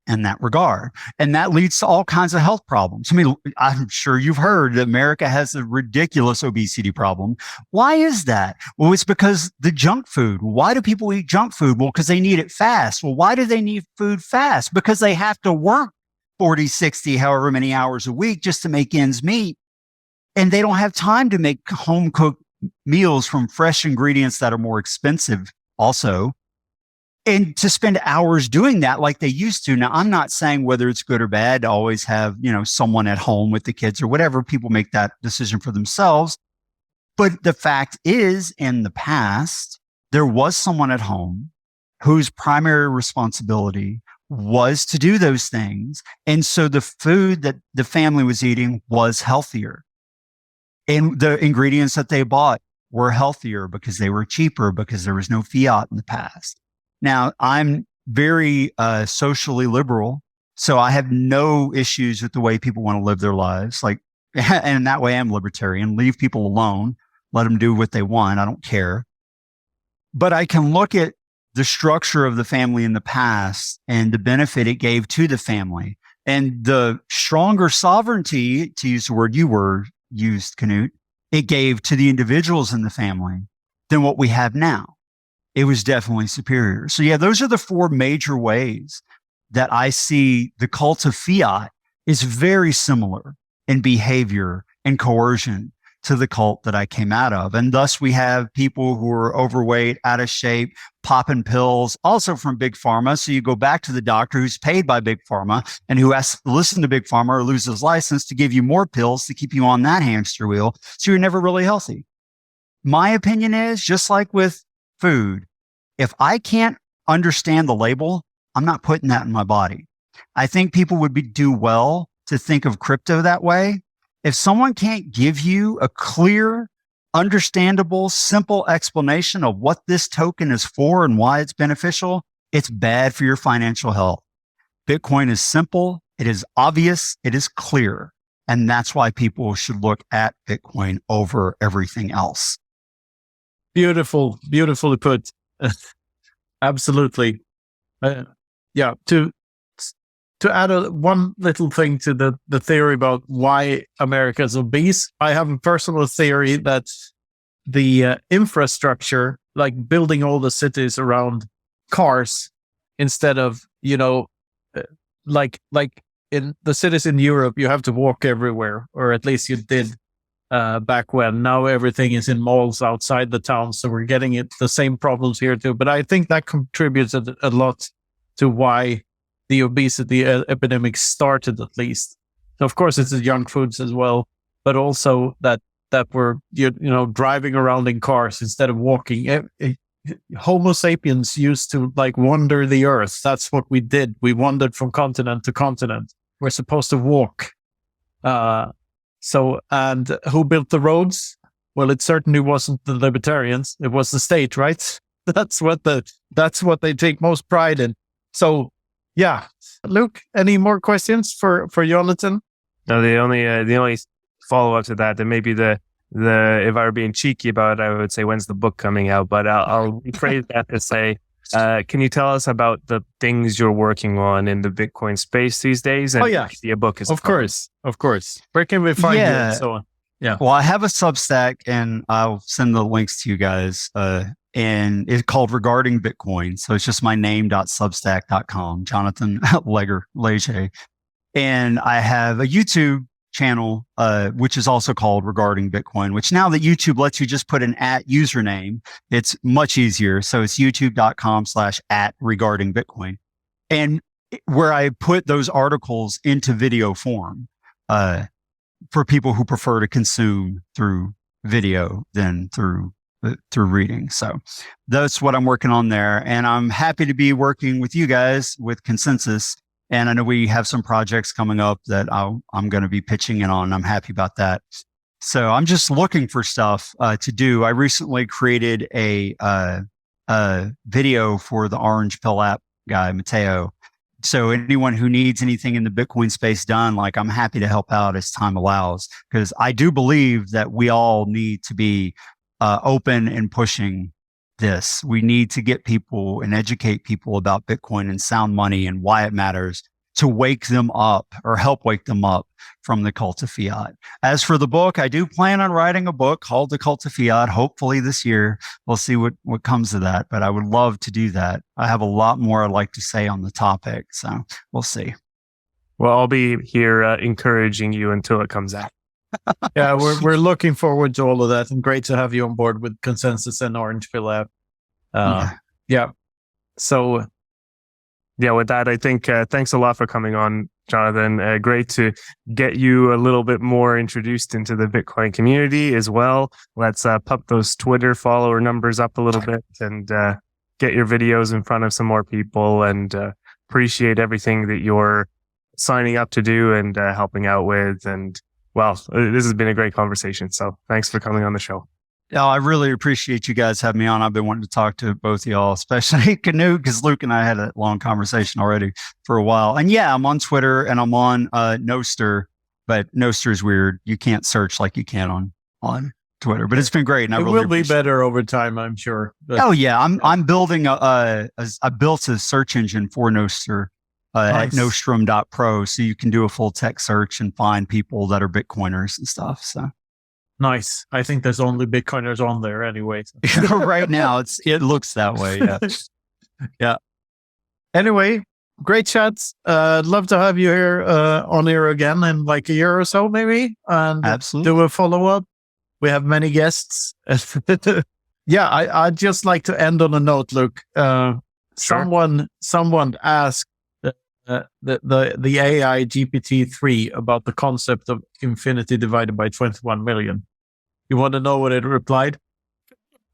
in that regard. And that leads to all kinds of health problems. I mean, I'm sure you've heard that America has a ridiculous obesity problem. Why is that? Well, it's because the junk food. Why do people eat junk food? Well, because they need it fast. Well, why do they need food fast? Because they have to work 40, 60, however many hours a week just to make ends meet. And they don't have time to make home cooked meals from fresh ingredients that are more expensive also. And to spend hours doing that like they used to. Now, I'm not saying whether it's good or bad to always have, someone at home with the kids or whatever. People make that decision for themselves. But the fact is, in the past, there was someone at home whose primary responsibility was to do those things. And so the food that the family was eating was healthier. And the ingredients that they bought were healthier because they were cheaper, because there was no fiat in the past. Now, I'm very socially liberal, so I have no issues with the way people want to live their lives. And in that way, I'm libertarian. Leave people alone. Let them do what they want. I don't care. But I can look at the structure of the family in the past and the benefit it gave to the family and the stronger sovereignty, to use the word you used, Knut, it gave to the individuals in the family than what we have now. It was definitely superior. So yeah, those are the 4 major ways that I see the cult of fiat is very similar in behavior and coercion to the cult that I came out of. And thus we have people who are overweight, out of shape, popping pills, also from Big Pharma. So you go back to the doctor who's paid by Big Pharma and who has to listen to Big Pharma or lose his license to give you more pills to keep you on that hamster wheel. So you're never really healthy. My opinion is, just like with food, if I can't understand the label, I'm not putting that in my body. I think people would do well to think of crypto that way. If someone can't give you a clear, understandable, simple explanation of what this token is for and why it's beneficial, it's bad for your financial health. Bitcoin is simple. It is obvious. It is clear. And that's why people should look at Bitcoin over everything else.
Beautifully put. Absolutely. To add one little thing to the theory about why America is obese, I have a personal theory that the infrastructure, like building all the cities around cars instead of, like in the cities in Europe, you have to walk everywhere, or at least you did back when. Now everything is in malls outside the town, so we're getting the same problems here too. But I think that contributes a lot to why the obesity epidemic started, at least. Of course, it's the junk foods as well, but also that we're driving around in cars instead of walking. Homo sapiens used to wander the earth. That's what we did. We wandered from continent to continent. We're supposed to walk. And who built the roads? Well, it certainly wasn't the libertarians. It was the state, right? That's what they take most pride in. So, yeah. Luke, any more questions for Jonathan?
No, the only follow up to that may be the if I were being cheeky about it, I would say, when's the book coming out? But I'll rephrase that to say, can you tell us about the things you're working on in the Bitcoin space these days? And the book is
of course. Where can we find you and so on? Yeah.
Well, I have a Substack, and I'll send the links to you guys. And it's called Regarding Bitcoin. So it's just my name.substack.com, Jonathan Leger. And I have a YouTube channel, which is also called Regarding Bitcoin, which now that YouTube lets you just put an @ username, it's much easier. So it's youtube.com/@regarding Bitcoin. And where I put those articles into video form, for people who prefer to consume through video than through reading. So that's what I'm working on there. And I'm happy to be working with you guys with Consensus. And I know we have some projects coming up that I'm going to be pitching in on. I'm happy about that. So I'm just looking for stuff to do. I recently created a video for the Orange Pill app guy, Matteo. So anyone who needs anything in the Bitcoin space done, I'm happy to help out as time allows, because I do believe that we all need to be open and pushing this. We need to get people and educate people about Bitcoin and sound money and why it matters, to wake them up or help wake them up from the Cult of Fiat. As for the book, I do plan on writing a book called The Cult of Fiat, hopefully this year. We'll see what comes of that, but I would love to do that. I have a lot more I'd like to say on the topic, so we'll see.
Well, I'll be here encouraging you until it comes out.
Yeah, we're looking forward to all of that, and great to have you on board with Consensus and Orange Pill app. Yeah. So,
yeah, with that, I think thanks a lot for coming on, Jonathan. Great to get you a little bit more introduced into the Bitcoin community as well. Let's pump those Twitter follower numbers up a little bit and get your videos in front of some more people, and appreciate everything that you're signing up to do and helping out with. And well, this has been a great conversation. So thanks for coming on the show.
Yeah, I really appreciate you guys having me on. I've been wanting to talk to both of y'all, especially Knut, because Luke and I had a long conversation already for a while. And yeah, I'm on Twitter and I'm on Nostr, but Nostr is weird. You can't search like you can on Twitter, but it's been great. And
it will be better over time, I'm sure.
But, oh yeah, I'm building I built a search engine for Nostr. Nice. At nostrum.pro, so you can do a full text search and find people that are Bitcoiners and stuff. So
nice. I think there's only Bitcoiners on there anyway.
Right now, it looks that way. Yeah.
Yeah. Anyway, great chats. Love to have you here on here again in like a year or so, maybe, and
absolutely
do a follow up. We have many guests. Yeah, I'd just like to end on a note, Luke. Sure. Someone asked the AI GPT-3 about the concept of infinity divided by 21 million. You want to know what it replied?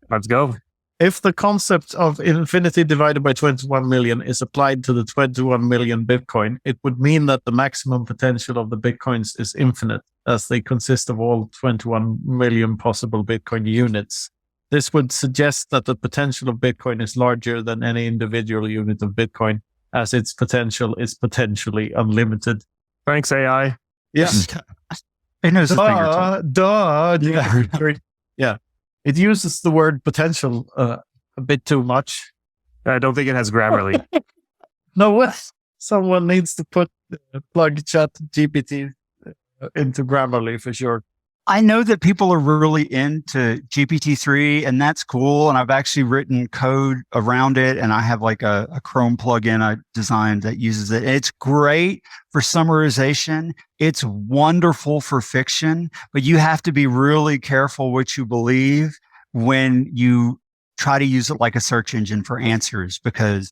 Let's go.
If the concept of infinity divided by 21 million is applied to the 21 million Bitcoin, it would mean that the maximum potential of the Bitcoins is infinite, as they consist of all 21 million possible Bitcoin units. This would suggest that the potential of Bitcoin is larger than any individual unit of Bitcoin, as its potential is potentially unlimited.
Thanks, AI.
Yeah.
It knows the
Yeah. It uses the word potential a bit too much.
I don't think it has Grammarly.
No, well, someone needs to plug Chat GPT into Grammarly for sure.
I know that people are really into GPT-3, and that's cool. And I've actually written code around it, and I have like a Chrome plugin I designed that uses it. It's great for summarization. It's wonderful for fiction, but you have to be really careful what you believe when you try to use it like a search engine for answers, because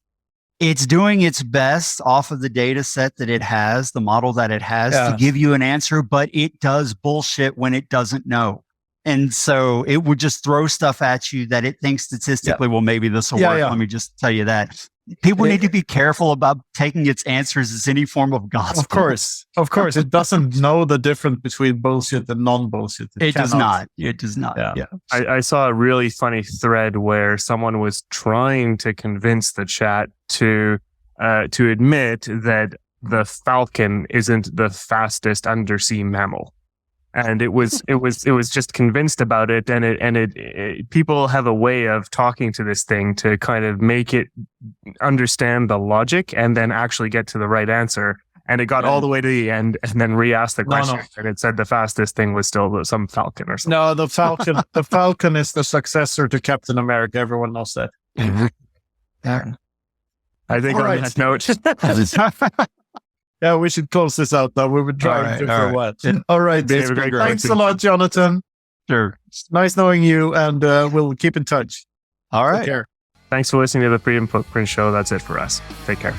it's doing its best off of the data set that it has, the model that it has to give you an answer, but it does bullshit when it doesn't know. And so it would just throw stuff at you that it thinks statistically, well, maybe this will work. Let me just tell you that. People need to be careful about taking its answers as any form of gospel.
Of course. It doesn't know the difference between bullshit and non-bullshit.
It does not. It does not.
Yeah.
I saw a really funny thread where someone was trying to convince the chat to admit that the falcon isn't the fastest undersea mammal. And it was just convinced about it, and people have a way of talking to this thing to kind of make it understand the logic and then actually get to the right answer. And it got all the way to the end and then re-asked the question, and it said the fastest thing was still some falcon or something.
No, the falcon is the successor to Captain America. Everyone knows that.
I think on that note.
Yeah, we should close this out now. We've been trying for a while. All right. Thanks a lot, Jonathan.
Sure.
Nice knowing you, and we'll keep in touch.
All right.
Take care.
Thanks for listening to the Freedom Footprint Show. That's it for us. Take care.